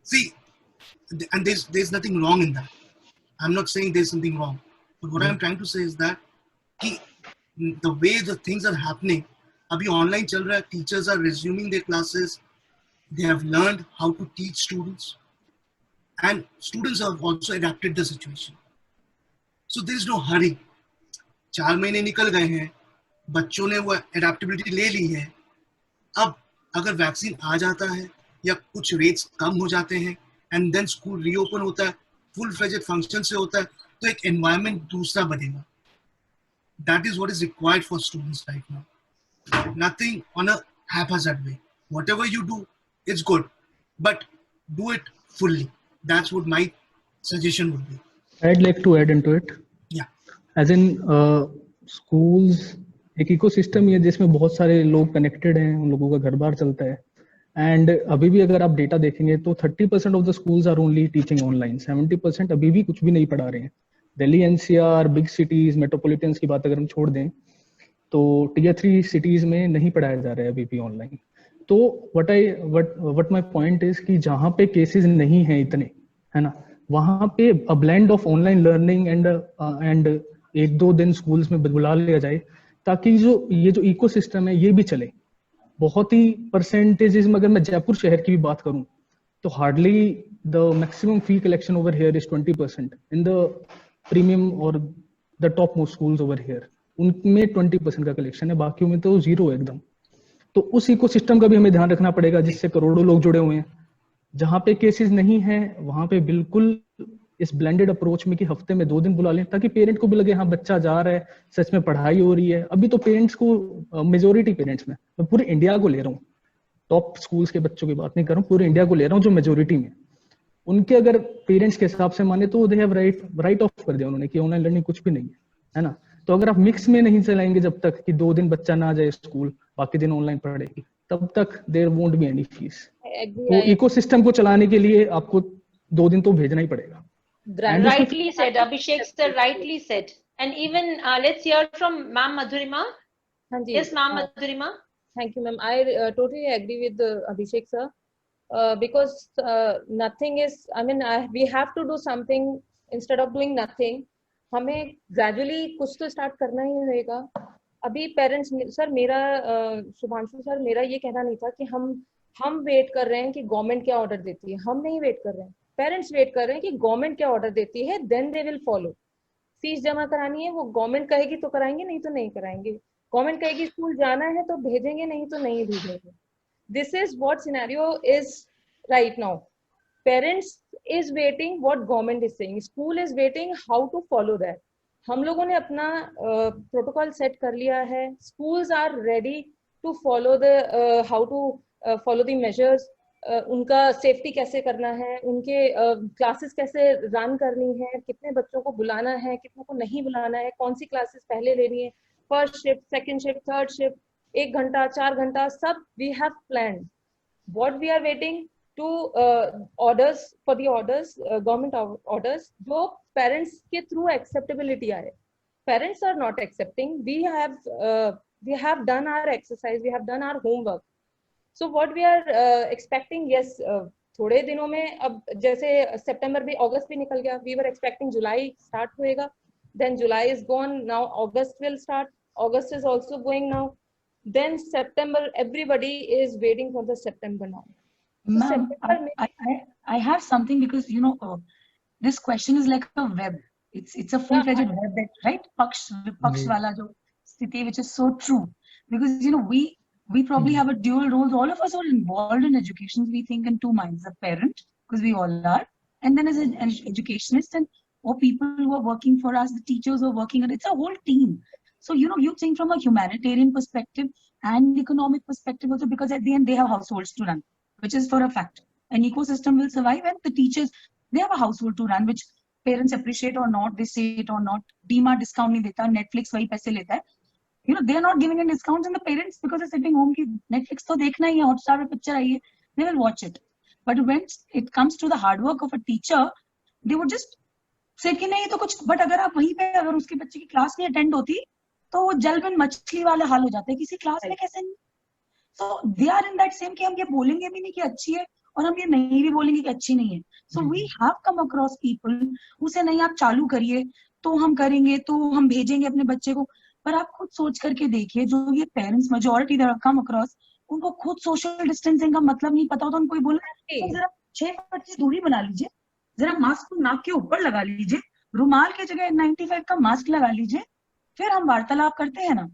See, and there's nothing wrong in that. I'm not saying there's something wrong, but what I'm trying to say is that कि the way the things are happening, अभी ऑनलाइन चल रहा है, teachers are resuming their classes, they have learned how to teach students, and students have also adapted the situation. So there is no hurry. 4 महीने निकल गए हैं, बच्चों ने वो एडेप्टेबिलिटी ले ली है। अब अगर वैक्सीन आ जाता है या कुछ रेट्स कम हो जाते हैं एंड देन स्कूल रीओपन होता है, फुल फ्लेजेड फंक्शन से होता है, तो एक एनवायरनमेंट दूसरा बनेगा। That is what is required for students right now. Nothing on a haphazard way. Whatever you do, it's good, but do it fully. That's what my suggestion would be. I'd like to add into it. Yeah. As in schools एक ecosystem ही है जिसमें बहुत सारे लोग connected हैं, उन लोगों का घर बार चलता है। एंड अभी भी अगर आप डेटा देखेंगे तो 30% of the schools are only teaching online, 70% अभी भी कुछ भी नहीं पढ़ा रहे हैं। Delhi NCR, big cities, metropolitans की बात अगर हम छोड़ दें तो टियर 3 सिटीज में नहीं पढ़ाया जा रहा है अभी भी ऑनलाइन। तो व्हाट माय पॉइंट इज कि जहाँ पे केसेस नहीं है इतने, है ना, वहाँ पे a blend of online learning and 1-2 दिन स्कूल्स में बुला लिया जाए, ताकि ये जो इकोसिस्टम है ये भी चले। बहुत ही परसेंटेजेस में अगर मैं जयपुर शहर की भी बात करूं तो hardly the maximum fee collection over here is 20% in the premium और the top most schools over here, उनमें 20% का कलेक्शन है, बाकियों में तो जीरो है एकदम। तो उस इकोसिस्टम का भी हमें ध्यान रखना पड़ेगा जिससे करोड़ों लोग जुड़े हुए हैं। जहां पे केसेस नहीं है वहां पे बिल्कुल इस ब्लेंडेड अप्रोच में कि हफ्ते में 2 दिन बुला लें, ताकि पेरेंट को भी लगे हाँ बच्चा जा रहा है, सच में पढ़ाई हो रही है। अभी तो पेरेंट्स को, मेजोरिटी पेरेंट्स में, मैं पूरे इंडिया को ले रहा हूँ, टॉप स्कूल्स के बच्चों की बात नहीं कर रहा हूँ, पूरे इंडिया को ले रहा हूँ, जो मेजोरिटी में, उनके अगर पेरेंट्स के हिसाब से माने तो दे हैव राइट ऑफ कर दिया उन्होंने कि ऑनलाइन लर्निंग कुछ भी नहीं है ना। तो अगर आप मिक्स में नहीं चलाएंगे जब तक कि 2 दिन बच्चा ना जाए स्कूल, बाकी दिन ऑनलाइन पढ़ेगी, तब तक there won't be any fees. तो इकोसिस्टम को चलाने के लिए आपको 2 दिन तो भेजना ही पड़ेगा। Rightly said, Abhishek sir, rightly said. And even let's hear from Ma'am Madhurima. Yes, Ma'am Madhurima. Thank you, ma'am. I totally agree with Abhishek sir. Because nothing is, I mean, we have to do something instead of doing nothing. हमें gradually कुछ तो start करना ही होगा। अभी parents sir, मेरा Shubhanshu sir, मेरा ये कहना नहीं था कि हम वेट कर रहे हैं कि गवर्नमेंट क्या ऑर्डर देती है, हम नहीं वेट कर रहे हैं, पेरेंट्स वेट कर रहे हैं कि गवर्नमेंट क्या ऑर्डर देती है, then they will follow. Fees जमा करानी है, वो गवर्नमेंट कहेगी तो कराएंगे, नहीं तो नहीं कराएंगे। गवर्नमेंट कहेगी स्कूल जाना है तो भेजेंगे, नहीं तो नहीं भेजेंगे। This is what scenario is right now. Parents is waiting what government is saying. School is waiting how to follow that. हम लोगों ने अपना प्रोटोकॉल सेट कर लिया है. Schools are ready to follow the how to follow the measures. उनका safety कैसे करना है, उनके क्लासेस कैसे रन करनी है, कितने बच्चों को बुलाना है, कितनों को नहीं बुलाना है, कौन सी क्लासेस पहले लेनी है, first shift, second shift, third shift, 1 घंटा 4 घंटा, सब we have planned. What we are waiting to orders for the orders, government orders, जो parents के through acceptability आए. Parents are not accepting. We have done our exercise, we have done our homework. So what we are expecting, yes, थोड़े दिनों में, अब जैसे सितंबर भी, अगस्त भी निकल गया, we were expecting July start होएगा, then July is gone, now August will start, August is also going now. Then September, everybody is waiting for the September now. So Ma'am, I have something, because this question is like a web. It's a full-fledged web, that, right? Paksh wala jo sthiti, which is so true, because we probably have a dual roles. All of us are involved in education. We think in two minds: a parent, because we all are, and then as an educationist, and or people who are working for us, the teachers who are working, and it's a whole team. So, you think from a humanitarian perspective and economic perspective also, because at the end they have households to run, which is for a fact. An ecosystem will survive, and the teachers, they have a household to run, which parents appreciate or not, they say it or not. DMart discount nahi deta, Netflix wahi paise leta hai. They are not giving any discounts, and the parents, because they're sitting home, ki Netflix to dekhna hi hai, Hotstar mein picture aayi hai, they will watch it. But when it comes to the hard work of a teacher, they would just say कि नहीं तो कुछ, but अगर आप वहीं पे, अगर उसके बच्चे की क्लास नहीं अटेंड होती, तो वो जल में मछली वाले हाल हो जाते हैं, किसी क्लास में कैसे नहीं. So they are in that same कि हम ये बोलेंगे भी नहीं कि अच्छी है, और हम ये नहीं भी बोलेंगे कि अच्छी नहीं है. So we have come across people उसे नहीं, आप चालू करिए तो हम करेंगे, तो हम भेजेंगे अपने बच्चे को. पर आप खुद सोच करके देखिए, जो ये पेरेंट्स मेजोरिटी कम अक्रॉस, उनको खुद सोशल डिस्टेंसिंग का मतलब नहीं पता होता. उनको बोला तो जरा 6 फीट की दूरी बना लीजिए, जरा मास्क को नाक के ऊपर लगा लीजिए, रुमाल के जगह 95 का मास्क लगा लीजिए, फिर हम वार्तालाप करते हैं ना.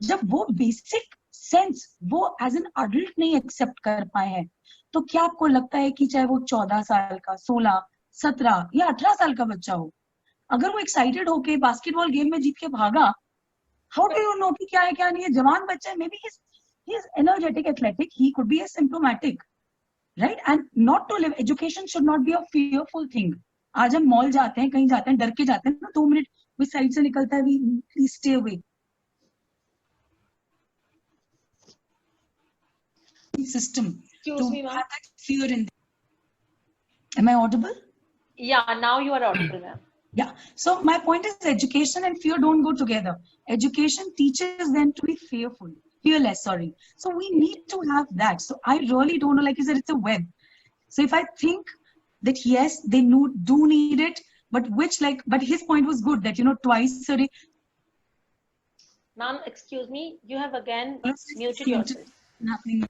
जब वो बेसिक सेंस वो एज एन अडल्ट नहीं एक्सेप्ट कर पाए हैं, तो क्या आपको लगता है कि चाहे वो 14 साल का, 16, 17 या 18 साल का बच्चा हो, अगर वो एक्साइटेड होके बास्केटबॉल गेम में जीत के भागा, हाउ डू यू नो कि क्या है क्या नहीं है? जवान बच्चा है, may be he is energetic, athletic, he could be asymptomatic, right? And not to live, education should not be a fearful thing. आज हम मॉल जाते हैं, कहीं जाते हैं, डर के जाते हैं ना, 2 मिनट कोई साइड से निकलता है, please stay away. System to have that fear in them. Am I audible? Yeah, now you are audible, ma'am. Yeah. So my point is, education and fear don't go together. Education teaches them to be fearless. Sorry. So we need to have that. So I really don't know. Like you said, it's a web. So if I think that yes, they do need it, but but his point was good that twice a day. Ma'am, excuse me, you have again muted yourself. Happening.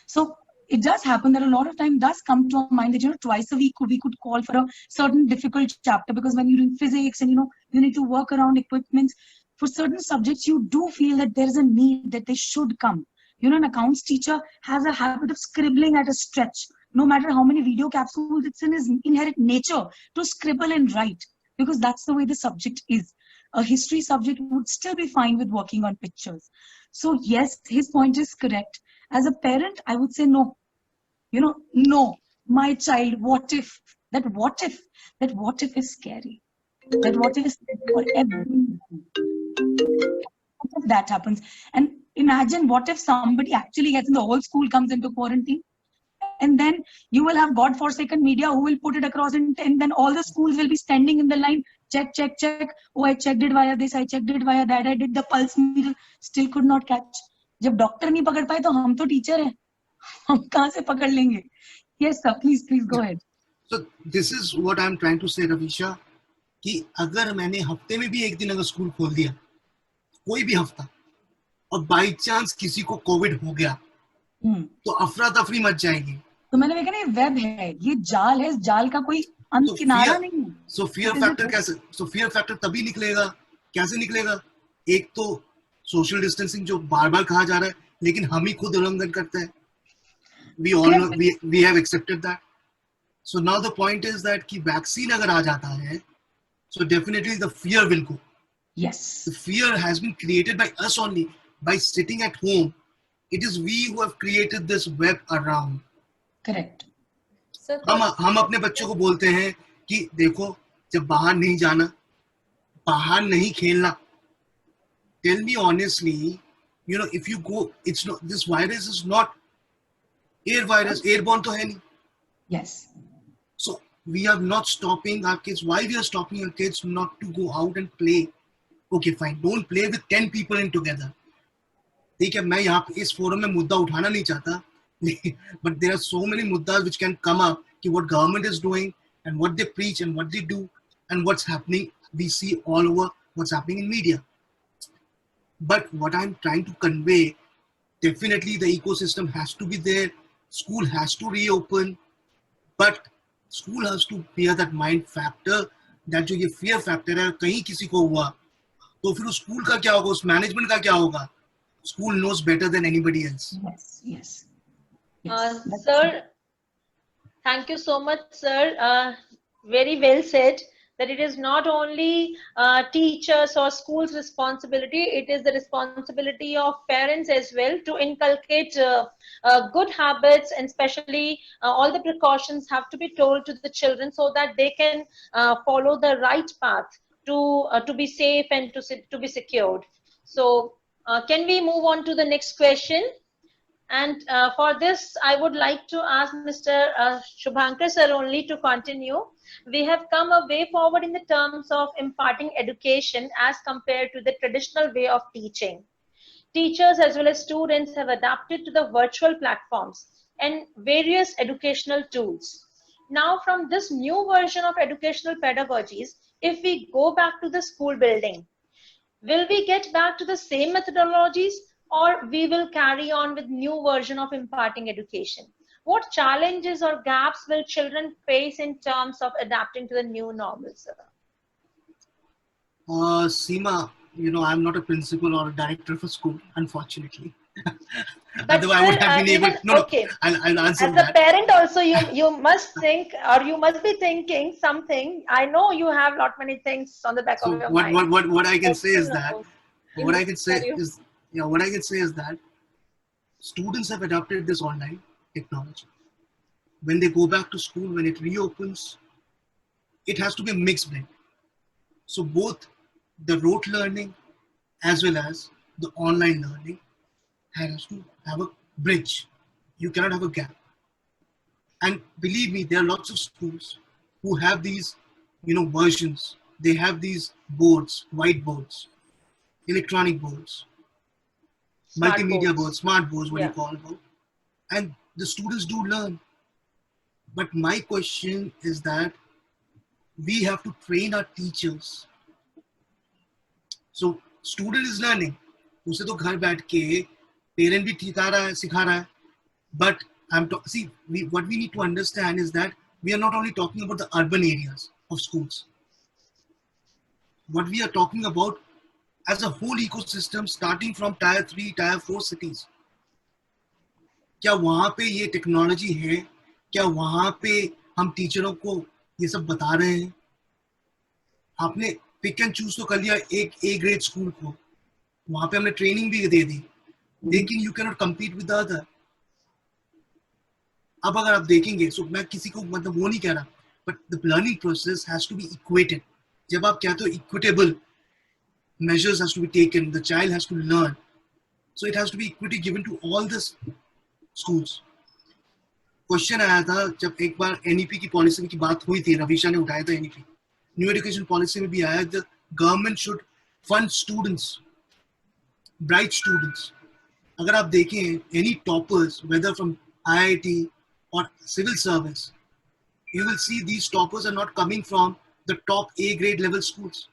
So it does happen that a lot of time does come to our mind that twice a week we could call for a certain difficult chapter, because when you're doing physics and you need to work around equipments for certain subjects, you do feel that there is a need that they should come. An accounts teacher has a habit of scribbling at a stretch. No matter how many video capsules, it's in his inherent nature to scribble and write, because that's the way the subject is. A history subject would still be fine with working on pictures. So yes, his point is correct. As a parent, I would say no. No, my child, what if? That what if? That what if is scary. That what if is for everyone. What if that happens? And imagine what if somebody actually gets in, the whole school comes into quarantine, and then you will have God-forsaken media who will put it across, and then all the schools will be standing in the line, check, check, check. Oh, I checked it via this, I checked it via that, I did the pulse meter, still could not catch. जब doctor नहीं पकड़ पाए तो हम तो teacher हैं, हम कहाँ से पकड़ लेंगे? Yes, sir. Please go ahead. So this is what I'm trying to say, Ravisha, कि अगर मैंने हफ्ते में भी एक दिन अगर स्कूल खोल दिया, कोई भी हफ्ता, और बाई चांस किसी को कोविड हो गया, तो अफरा तफरी मच जाएगी. तो मैंने देखा ना, ये वेब है, ये जाल है, इस जाल का कोई अंत किनारा नहीं है. So fear factor कैसे? So fear factor तभी निकलेगा, कैसे निकलेगा? एक तो सोशल डिस्टेंसिंग जो बार बार कहा जा रहा है, लेकिन हम ही खुद उल्लंघन करते हैं. We all know, we have accepted that. So now the point is that कि वैक्सीन अगर आ जाता है, so definitely the fear will go. Yes. The fear has been created by us only, by sitting at home. It is we who have created this web around. Correct. हम अपने बच्चों को बोलते हैं कि देखो, जब बाहर नहीं जाना, बाहर नहीं खेलना. Tell me honestly, if you go, it's not, this virus is not air virus, airborne तो है नहीं. Yes. So we are not stopping our kids. Why we are stopping our kids not to go out and play? Okay, fine. Don't play with 10 people in together. ठीक है, मैं यहाँ पे इस forum में मुद्दा उठाना नहीं चाहता, but there are so many muddas which can come up कि what government is doing and what they preach and what they do and what's happening. We see all over what's happening in media. But what I'm trying to convey, definitely the ecosystem has to be there. School has to reopen, but school has to bear that mind factor, that जो ये fear factor है, कहीं किसी को हुआ तो फिर उस स्कूल का क्या होगा, उस मैनेजमेंट का क्या होगा? School knows better than anybody else. Yes. Sir, thank you so much, sir. Very well said. That it is not only teachers or schools' responsibility, it is the responsibility of parents as well to inculcate good habits, and especially all the precautions have to be told to the children so that they can follow the right path to be safe and to be secured. So can we move on to the next question? And for this, I would like to ask Mr. Shubhankar sir only to continue. We have come a way forward in the terms of imparting education as compared to the traditional way of teaching. Teachers as well as students have adapted to the virtual platforms and various educational tools. Now, from this new version of educational pedagogies, if we go back to the school building, will we get back to the same methodologies, or we will carry on with new version of imparting education? What challenges or gaps will children face in terms of adapting to the new normal, sir? Seema, I'm not a principal or a director of a school, unfortunately. But Otherwise, I would have been able. No, okay. I'll answer As that. a parent, also you must think, or you must be thinking something. I know you have lot many things on the back of your mind. What I can say is that what I can say is that students have adopted this online technology. When they go back to school, when it reopens, it has to be a mixed blend. So both the rote learning as well as the online learning has to have a bridge. You cannot have a gap. And believe me, there are lots of schools who have these, versions. They have these boards, whiteboards, electronic boards, multimedia boards, smart boards, what you call them. And the students do learn. But my question is that we have to train our teachers. So student is learning. उसे तो घर बैठ के parent भी सिखा रहा है. But what we need to understand is that we are not only talking about the urban areas of schools. What we are talking about as a whole ecosystem, starting from tier 3, tier 4 cities. क्या वहाँ पे ये technology है? क्या वहाँ पे हम टीचरों को ये सब बता रहे हैं? आपने पिक एंड चूज तो कर लिया एक ए ग्रेड स्कूल को, वहाँ पे हमने ट्रेनिंग भी दे दी, लेकिन you can not compete with other. अब अगर आप देखेंगे, सो मैं किसी को मतलब वो नहीं कह रहा, but the learning process has to be equated. जब आप कहते हो equitable measures has to be taken, the child has to learn, so it has to be equity given to all the schools. Question आया था जब एक बार NEP की policy की बात हुई थी, रवीशा ने उठाया था एनईपी, न्यू एजुकेशन पॉलिसी में भी आया, the government should fund students, bright students. अगर आप देखें any toppers whether from IIT और civil service, you will see these toppers are not coming from the top A grade level schools.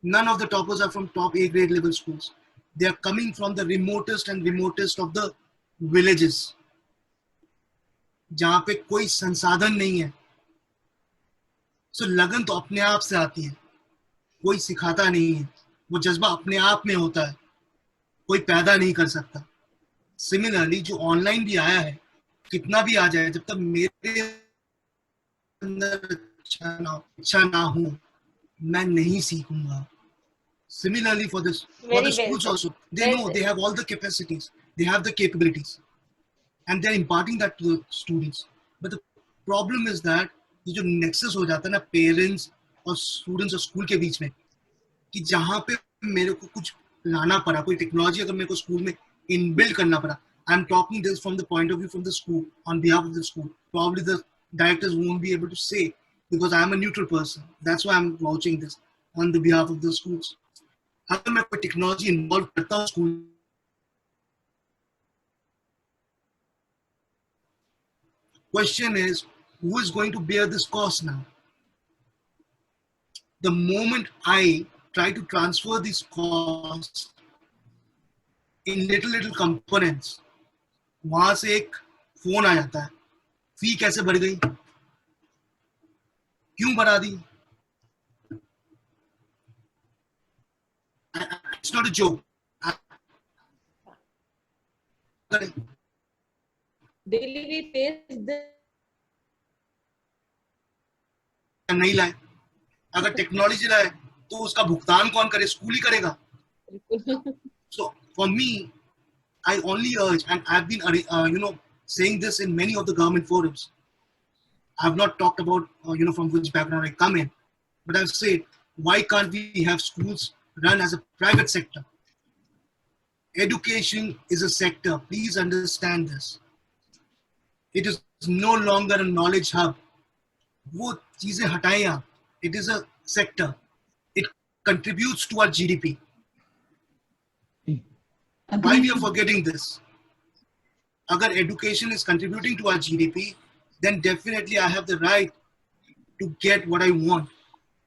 None of the toppers are from top A grade level schools. They are coming from the remotest and remotest of the villages, जहां पे कोई संसाधन नहीं है. सो लगन तो अपने आप से आती है, कोई सिखाता नहीं है, वो जज्बा अपने आप में होता है, कोई पैदा नहीं कर सकता. सिमिलरली जो ऑनलाइन भी आया है, कितना भी आ जाए, जब तक मेरे अंदर इच्छा ना हो, मैं नहीं सीखूंगा. Similarly for this, for Very the well schools said. also, they Well know said. they have all the capacities, they have the capabilities, and they're imparting that to the students. But the problem is that ये जो nexus हो जाता है ना parents और students और school के बीच में, कि जहाँ पे मेरे को कुछ लाना पड़ा, कोई टेक्नोलॉजी अगर मेरे को स्कूल में इनबिल्ड करना पड़ा, I am talking this from the point of view from the school on behalf of the school. Probably the directors won't be able to say because I am a neutral person. That's why I'm vouching this on the behalf of the schools. अगर मैं कोई technology involve करता हूँ school, question is who is going to bear this cost now? The moment I try to transfer these costs in little components, वहां से एक phone आ जाता है, फी कैसे बढ़ गई, क्यों बढ़ा दी. It's not a joke. Daily we face the नहीं लाए, अगर टेक्नोलॉजी लाए तो उसका भुगतान कौन करे, स्कूल ही करेगा. So for me, I only urge, and I've been saying this in many of the government forums. I've not talked about from which background I come in, but I've said, why can't we have schools run as a private sector? Education is a sector. Please understand this. It is no longer a knowledge hub. वो चीजें हटाएं आप. It is a sector. It contributes to our GDP. Why we are forgetting this? Agar education is contributing to our GDP, then definitely I have the right to get what I want,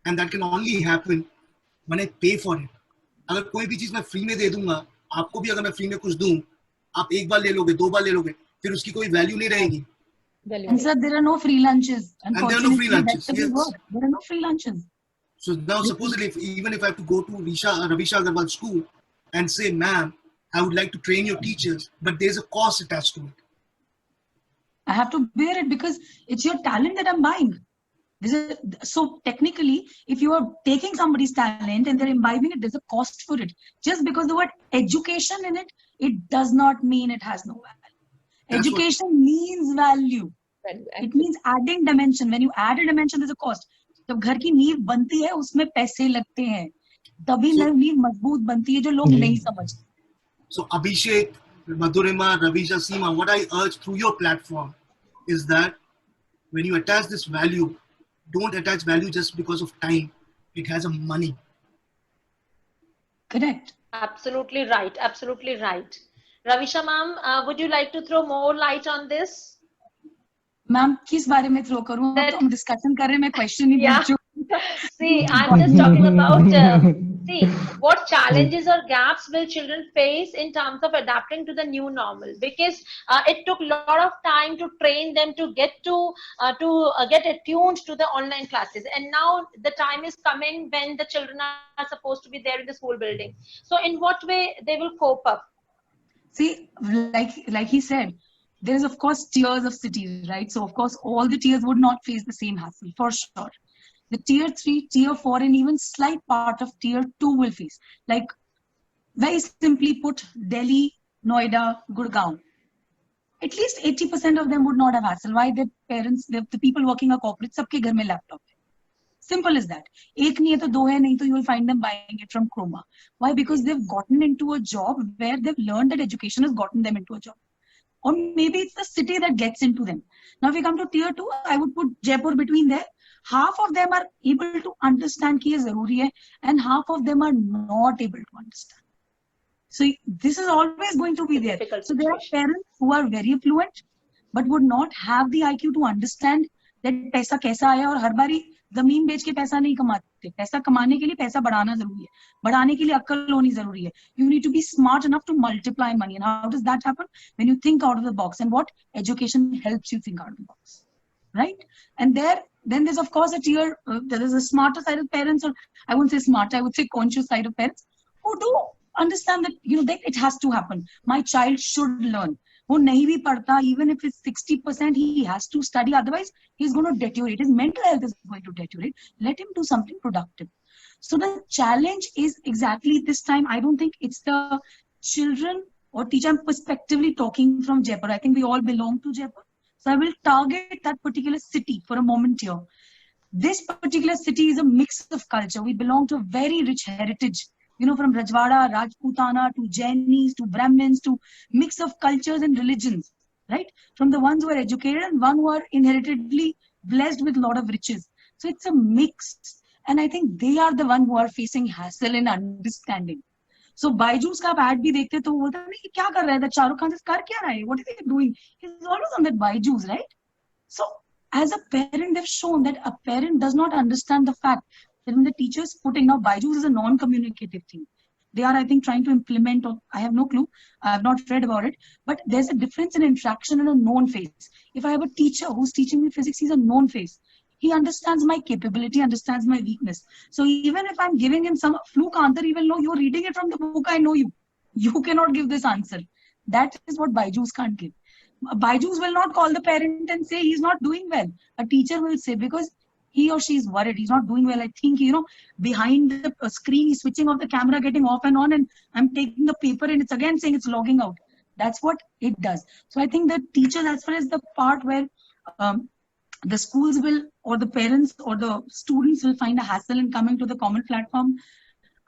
and that can only happen when I pay for it. अगर कोई भी चीज मैं free में दे दूंगा, आपको भी अगर मैं फ्री में कुछ दूं, आप एक बार ले लोगे, दो बार ले लोगे, फिर उसकी कोई वैल्यू नहीं रहेगी. And sir, there are no free lunches. And there are no free lunches. Yes. Yes. There are no free lunches. So now supposedly, even if I have to go to Ravisha Agarwal school and say, ma'am, I would like to train your teachers, but there's a cost attached to it. I have to bear it because it's your talent that I'm buying. So technically, if you are taking somebody's talent and they're imbibing it, there's a cost for it. Just because the word education in it, it does not mean it has no value. Education means value. It means adding dimension. When you add a dimension, there's a cost. जब घर की नींव बनती है, उसमें पैसे लगते हैं. तभी नींव मजबूत बनती है, जो लोग नहीं समझते. So Abhishek, Madhurima, Ravisha, Seema, what I urge through your platform is that when you attach this value, don't attach value just because of time. It has a money. Correct. Absolutely right. Absolutely right. Ravisha ma'am, would you like to throw more light on this? Ma'am, किस बारे में throw करूँ? तो हम discussion कर रहे हैं, मैं question ही Yeah. पूछ रही हूँ. See, I'm just talking about, see, what challenges or gaps will children face in terms of adapting to the new normal? Because it took a lot of time to train them to get get attuned to the online classes, and now the time is coming when the children are supposed to be there in the school building. So, in what way they will cope up? See, like he said, there is of course tiers of cities, right? So of course all the tiers would not face the same hassle for sure. The tier 3, tier 4, and even slight part of tier 2 will face. Like very simply put, Delhi, Noida, Gurgaon. at least 80% of them would not have hassle. Why? Their parents, the people working a corporate, सबके घर में laptop है. Simple as that. एक नहीं है तो दो है, नहीं तो you will find them buying it from Chroma. Why? Because they've gotten into a job where they've learned that education has gotten them into a job. Or maybe it's the city that gets into them. Now, if we come to tier 2, I would put Jaipur between there. Half of them are able to understand कि ये जरूरी है, and half of them are not able to understand. So this is always going to be there. So there are parents who are very affluent, but would not have the IQ to understand that पैसा कैसा आया, और हर बारी जमीन बेच के पैसा नहीं कमाते. पैसा कमाने के लिए पैसा बढ़ाना जरूरी है, बढ़ाने के लिए अक्ल होनी जरूरी है. You need to be smart enough to multiply money. And how does that happen? When you think out of the box. And what? Education helps you think out of the box, right? And then there's of course a tier, there is a smarter side of parents, or I wouldn't say smart, I would say conscious side of parents, who do understand that, you know, that it has to happen. My child should learn. वो नहीं भी पढ़ता, even if it's 60%, he has to study, otherwise he's going to deteriorate. His mental health is going to deteriorate. Let him do something productive. So the challenge is exactly this time, I don't think it's the children or teacher. I'm prospectively talking from Jaipur. I think we all belong to Jaipur. So I will target that particular city for a moment here. This particular city is a mix of culture. We belong to a very rich heritage. You know, from Rajwada, Rajputana, to Jainis, to Brahmins, to mix of cultures and religions, right? From the ones who are educated and one who are inheritedly blessed with a lot of riches. So it's a mix. And I think they are the one who are facing hassle in understanding. So Byju's का ad भी देखते तो बोलता है कि क्या कर रहा है, that Shahrukh Khan कर क्या रहा है? What is he doing? He's always on that Byju's, right? So as a parent, they've shown that a parent does not understand the fact that when the teacher is putting, now Byju's is a non-communicative thing. They are, I think, trying to implement, or I have no clue, I have not read about it, but there's a difference in interaction and a known face. If I have a teacher who's teaching me physics, he's a known face. He understands my capability, understands my weakness. So even if I'm giving him some fluke answer, he will know you're reading it from the book, I know you. You cannot give this answer. That is what Byju's can't give. Byju's will not call the parent and say he's not doing well. A teacher will say, because he or she is worried, he's not doing well. I think, you know, behind the screen, he's switching off the camera, getting off and on, and I'm taking the paper and it's again saying it's logging out. That's what it does. So I think the teachers, as far as the part where the schools will, or the parents or the students will find a hassle in coming to the common platform,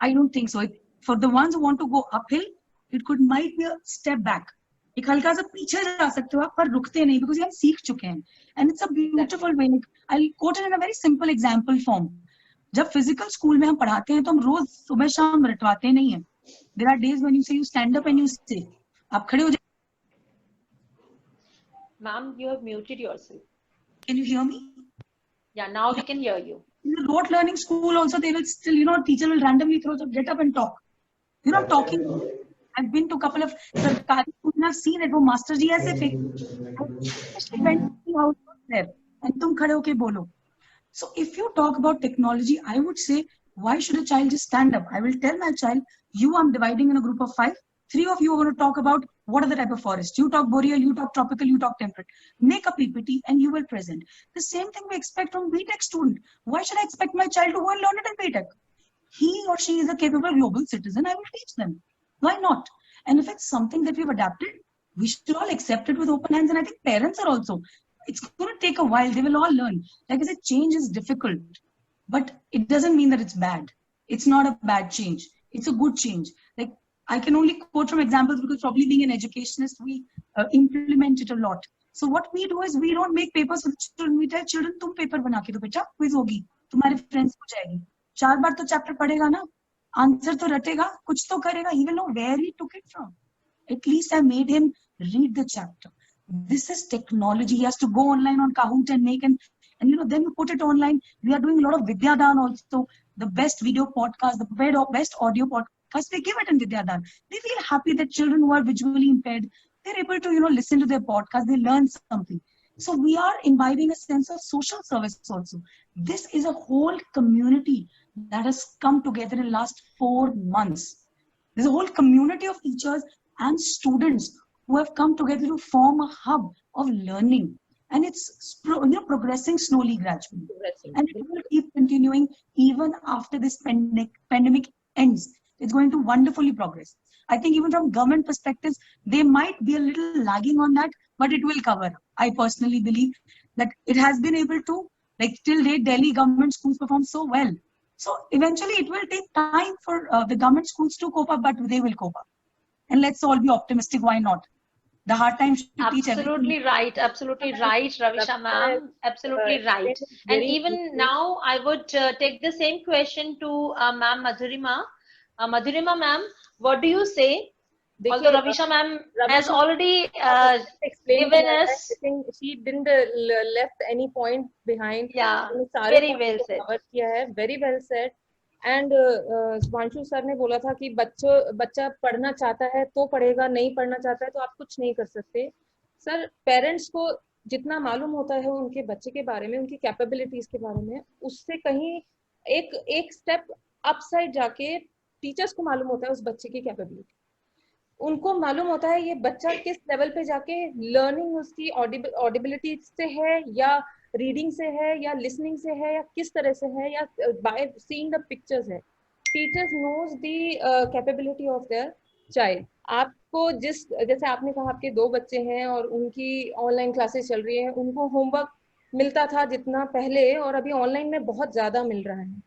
I don't think so. For the ones who want to go uphill, it might be a step back. एक हल्का सा पीछे जा सकते हो आप, पर रुकते नहीं, because हम सीख चुके हैं. And it's a beautiful way. I'll quote it in a very simple example form. जब physical school में हम पढ़ाते हैं तो हम रोज सुबह शाम रटवाते नहीं हैं. There are days when you say you stand up and you say, आप खड़े हो जाओ. Ma'am, you have muted yourself. Can you hear me? Yeah, now we can hear you. In the rote learning school also, they will still, you know, teacher will randomly throw, get up and talk. You know, talking. I've been to a couple of sarkari schools and I've seen it. वो master जी ऐसे थे. Especially when the house was there. And तुम खड़े होके बोलो. So if you talk about technology, I would say, why should a child just stand up? I will tell my child, I'm dividing in a group of 5. 3 of you are going to talk about what are the type of forests. You talk boreal, you talk tropical, you talk temperate. Make a PPT and you will present. The same thing we expect from BTech student. Why should I expect my child to go and learn it in BTech? He or she is a capable global citizen. I will teach them. Why not? And if it's something that we've adapted, we should all accept it with open hands. And I think parents are also. It's going to take a while. They will all learn. Like I said, change is difficult. But it doesn't mean that it's bad. It's not a bad change. It's a good change. Like, I can only quote from examples because probably being an educationist, we implement it a lot. So what we do is we don't make papers for the children. We tell children, तुम paper बना के दो बेटा, quiz होगी, तुम्हारे friends को जाएगी. 4 बार तो chapter पढ़ेगा ना, answer तो रटेगा, कुछ तो करेगा. He will know where he took it from. At least I made him read the chapter. This is technology. He has to go online on Kahoot and make and you know, then you put it online. We are doing a lot of Vidyadan also, the best video podcast, the best audio podcast. They give it in Vidyadan. They feel happy that children who are visually impaired, they're able to, you know, listen to their podcast. They learn something. So we are imbibing a sense of social service also. This is a whole community that has come together in the last 4 months. There's a whole community of teachers and students who have come together to form a hub of learning. And it's progressing slowly, gradually. And it will keep continuing even after this pandemic ends. It's going to wonderfully progress. I think even from government perspectives, they might be a little lagging on that, but it will cover up. I personally believe that it has been able to, like till date, Delhi government schools perform so well. So eventually it will take time for the government schools to cope up, but they will cope up. And let's all be optimistic. Why not? The hard times should teach everything. Absolutely right. Absolutely right, Ravisha ma'am. Absolutely right. And even now, I would take the same question to ma'am Madhurima. Madhurima ma'am, what do you say? Although Ravisha ma'am has already given us. I think she didn't left any point behind. Yeah, सारे very points well को said. cover किया है, very well said. And Subhanshu sir ने बोला था कि बच्चा पढ़ना चाहता है तो पढ़ेगा, नहीं पढ़ना चाहता है तो आप कुछ नहीं कर सकते. सर, पेरेंट्स को जितना मालूम होता है उनके बच्चे के बारे में, उनकी कैपेबिलिटीज के बारे में, उससे कहीं एक स्टेप अप साइड जाके टीचर्स को मालूम होता है उस बच्चे की कैपेबिलिटी. उनको मालूम होता है ये बच्चा किस लेवल पे जाके लर्निंग उसकी ऑडिबिलिटी से है या रीडिंग से है या लिसनिंग से है या किस तरह से है या बाय सीइंग द पिक्चर्स है. Teachers knows the capability of their child. आपको जैसे आपने कहा आपके 2 बच्चे हैं और उनकी ऑनलाइन क्लासेस चल रही है, उनको होमवर्क मिलता था जितना पहले और अभी ऑनलाइन में बहुत ज्यादा मिल रहा है.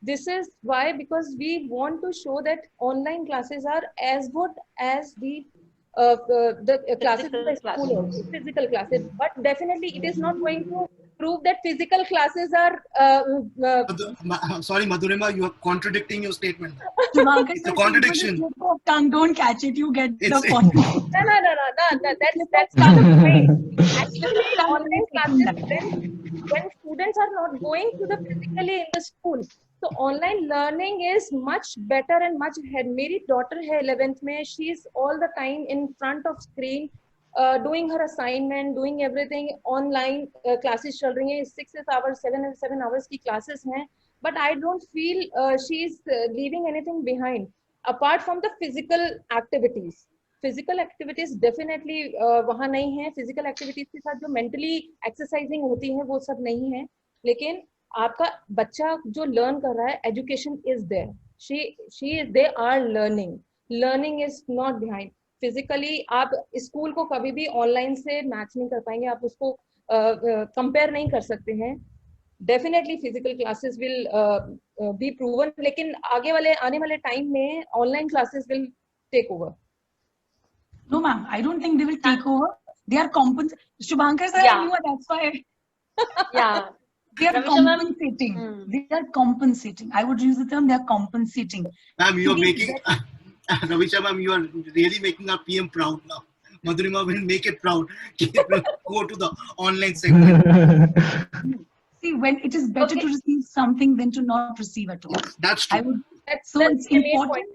This is why, because we want to show that online classes are as good as the classes in the school, also, physical classes. But definitely, it is not going to prove that physical classes are. Sorry, Madhurima, you are contradicting your statement. It's a contradiction. Tongue, don't catch it. You get the point. No. That's not the point. Actually, online classes when students are not going to the physically in the school. So online learning is much better and much ahead. मेरी daughter है 11th में, she is all the time in front of screen, doing her assignment, doing everything online. Classes चल रही हैं, 6 hours, 7 hours की classes हैं. But I don't feel she is leaving anything behind. Apart from the physical activities. Physical activities definitely वहाँ नहीं है. Physical activities के साथ जो mentally exercising होती है वो सब नहीं है. लेकिन आपका बच्चा जो लर्न कर रहा है, education is there, she is they are learning is not behind. Physically आप स्कूल को कभी भी ऑनलाइन से मैच नहीं कर पाएंगे, आप उसको कंपेयर नहीं कर सकते हैं. Definitely physical classes will be proven, लेकिन आने वाले टाइम में online classes will take over. No, ma'am, I don't think they will take over. They are compensating. Shubhankar sir, I knew that's why. Yeah. They are compensating. They are compensating. I would use the term they are compensating. Ma'am, you are making, Ravisha ma'am, you are really making our PM proud now. Madhurima will make it proud. Go to the online segment. See, when it is better to receive something than to not receive at all. That's true. It's important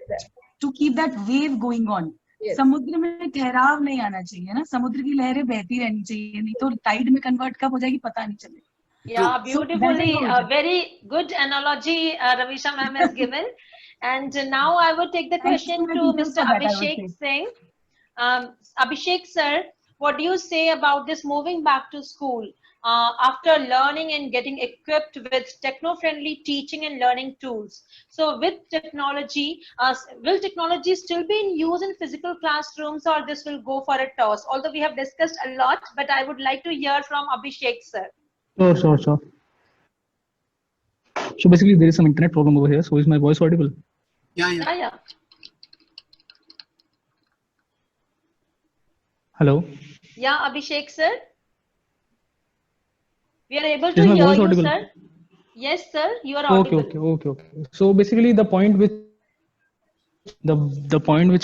to keep that wave going on. समुद्र में ठहराव नहीं आना चाहिए ना, समुद्र की लहरें बहती रहनी चाहिए, नहीं तो टाइड में कन्वर्ट कब हो जाएगी पता नहीं चलेगा. Yeah, beautifully, very good analogy Ravisha ma'am has given. And now I would take the question to Mr. Abhishek Singh. Abhishek sir, what do you say about this moving back to school after learning and getting equipped with techno-friendly teaching and learning tools? So with technology, will technology still be in use in physical classrooms, or this will go for a toss? Although we have discussed a lot, but I would like to hear from Abhishek sir. Sure. So basically, there is some internet problem over here. So is my voice audible? Yeah. Hello. Yeah, Abhishek sir. We are able to hear you, audible? Sir. Yes, sir. You are audible. Okay. So basically, the point which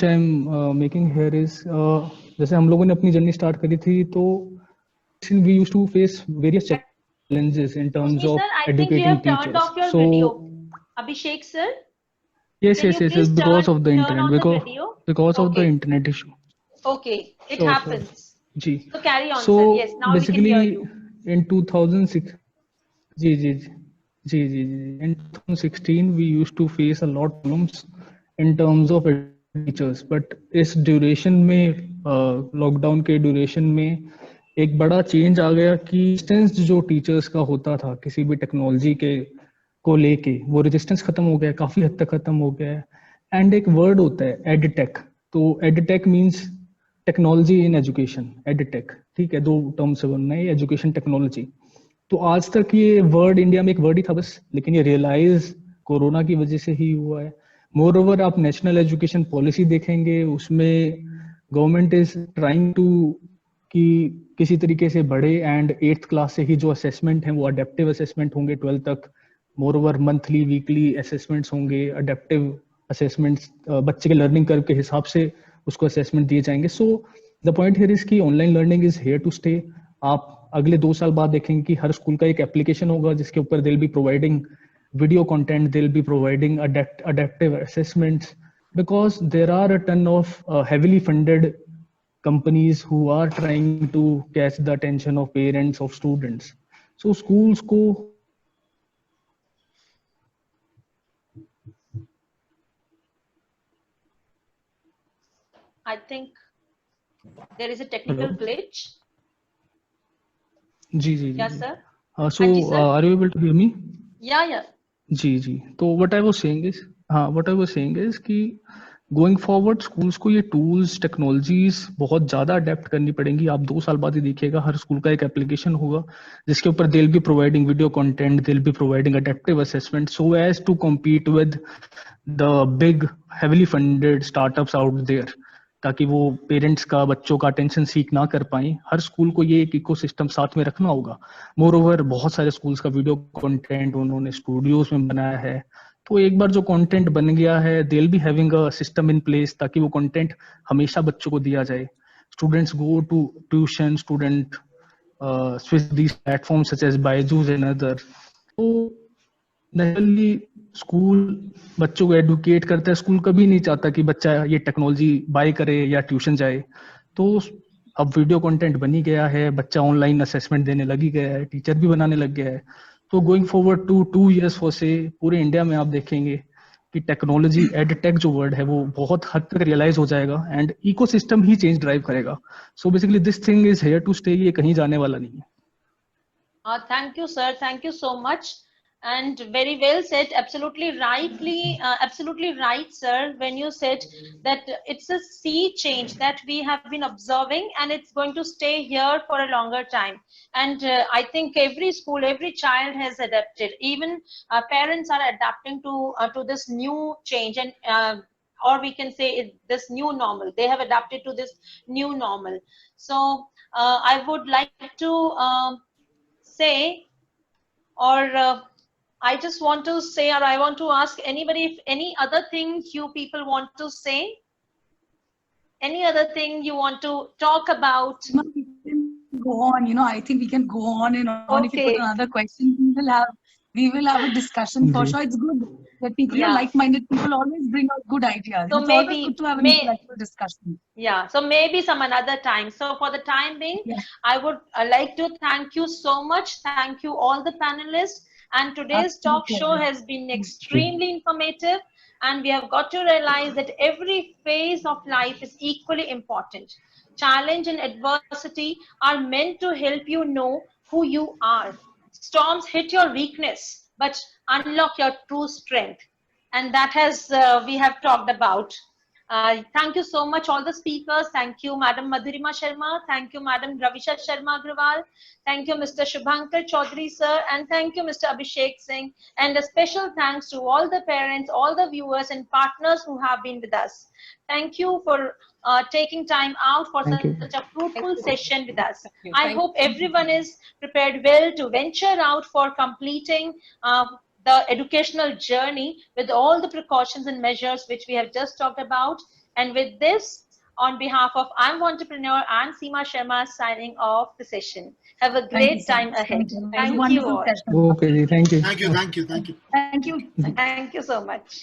I am making here is, जैसे हम लोगों ने अपनी journey start करी थी, तो we used to face various challenges in terms of educating teachers. So, video. Abhishek sir. Yes, because of the internet, because of the internet issue. Okay, it happens. Sure. So carry on, so sir. Yes, now basically, we can hear you. In 2006, in 2016, we used to face a lot of problems in terms of teachers. But इस duration में, lockdown के duration में, एक बड़ा change आ गया कि resistance जो teachers का होता था किसी भी टेक्नोलॉजी के को लेके, वो रेजिस्टेंस खत्म हो गया, काफी हद तक खत्म हो गया है. एंड एक वर्ड होता है एडटेक. तो edtech means technology in education, edtech. ठीक है, 2 टर्म से बनना है, एजुकेशन टेक्नोलॉजी। तो आज तक ये वर्ड इंडिया में एक वर्ड ही था बस, लेकिन ये रियलाइज कोरोना की वजह से ही हुआ है। मोर ओवर आप नेशनल एजुकेशन पॉलिसी देखेंगे, उसमें गवर्नमेंट इज ट्राइंग टू कि किसी तरीके से बढ़े, एंड 8th क्लास से ही जो असेसमेंट है वो अडेप्टिव असेसमेंट होंगे 12th तक। More over monthly weekly assessments होंगे, अडेप्टिव असेसमेंट्स, बच्चे के लर्निंग कर्व के हिसाब से उसको असेसमेंट दिए जाएंगे। So the point here is कि online learning is here to stay. आप अगले 2 साल बाद देखेंगे कि हर स्कूल का एक एप्लीकेशन होगा जिसके ऊपर they will be providing video content, they'll be providing adaptive assessments, because there are a ton of heavily funded companies who are trying to catch the attention of parents of students. So schools ko I think there is a technical Hello? glitch. जी जी Yes, जी sir. so Anji, sir. are you able to hear me? Yeah. जी जी, तो what I was saying is कि going forward schools को ये tools technologies बहुत ज्यादा adapt करनी पड़ेंगी। आप 2 साल बाद ही देखिएगा हर स्कूल का एक एप्लीकेशन होगा जिसके ऊपर they will be providing video content, they will be providing adaptive assessment, so as to compete with the big heavily funded startups out there, ताकि वो पेरेंट्स का, बच्चों का अटेंशन सीक ना कर पाए। हर स्कूल को ये एक इकोसिस्टम साथ में रखना होगा। मोर ओवर बहुत सारे स्कूल्स का वीडियो कंटेंट उन्होंने स्टूडियोज में बनाया है, तो एक बार जो कंटेंट बन गया है they will be having a system in place ताकि वो कंटेंट हमेशा बच्चों को दिया जाए। Students go to tuition, student switch these platforms such as Byju's and other. तो नेचुरली स्कूल बच्चों को एडुकेट करता है, स्कूल कभी नहीं चाहता कि बच्चा ये टेक्नोलॉजी बाय करे या ट्यूशन जाए। तो अब वीडियो कंटेंट बनी गया है, बच्चा ऑनलाइन असेसमेंट देने लगी गया है, टीचर भी बनाने लग गया है। तो going forward to 2 years for से पूरे इंडिया में आप देखेंगे कि टेक्नोलॉजी एडटेक जो वर्ड है वो बहुत हद तक रियलाइज हो जाएगा एंड इकोसिस्टम ही चेंज ड्राइव करेगा। So basically this thing is here to stay, ये कहीं जाने वाला नहीं है। Thank you, sir. Thank you so much. And very well said. Absolutely right, sir, when you said that it's a sea change that we have been observing and it's going to stay here for a longer time. And I think every school, every child has adapted. Even parents are adapting to this new change, and or we can say this new normal. They have adapted to this new normal. So I would like to say, or I just want to say, or I want to ask anybody if any other thing you people want to say, any other thing you want to talk about. We can go on, I think we can go on and on. If you Okay. put another question, we will have a discussion for sure. It's good that people, Yeah. like-minded people always bring out good ideas. So It's always maybe- good to have an intellectual discussion. Yeah, so maybe some another time. So for the time being, Yeah. I would like to thank you so much. Thank you all the panelists. And today's Absolute talk show pleasure. has been extremely informative. And we have got to realize that every phase of life is equally important. Challenge and adversity are meant to help you know who you are. Storms hit your weakness, but unlock your true strength. And that has we have talked about. Thank you so much, all the speakers. Thank you, Madam Madhurima Sharma. Thank you, Madam Ravisha Sharma Agrawal. Thank you, Mr. Shubhankar Chaudhary, sir. And thank you, Mr. Abhishek Singh. And a special thanks to all the parents, all the viewers and partners who have been with us. Thank you for taking time out for Thank you. such a fruitful session with us. Thank you. I hope everyone is prepared well to venture out for completing the educational journey with all the precautions and measures which we have just talked about. And with this, on behalf of I'm Entrepreneur and Seema Sharma signing off the session. Have a Thank you great so time much. ahead. It was a Thank you wonderful all. session. Okay, thank you. Thank you. Thank you. Thank you. Thank you. Thank you so much.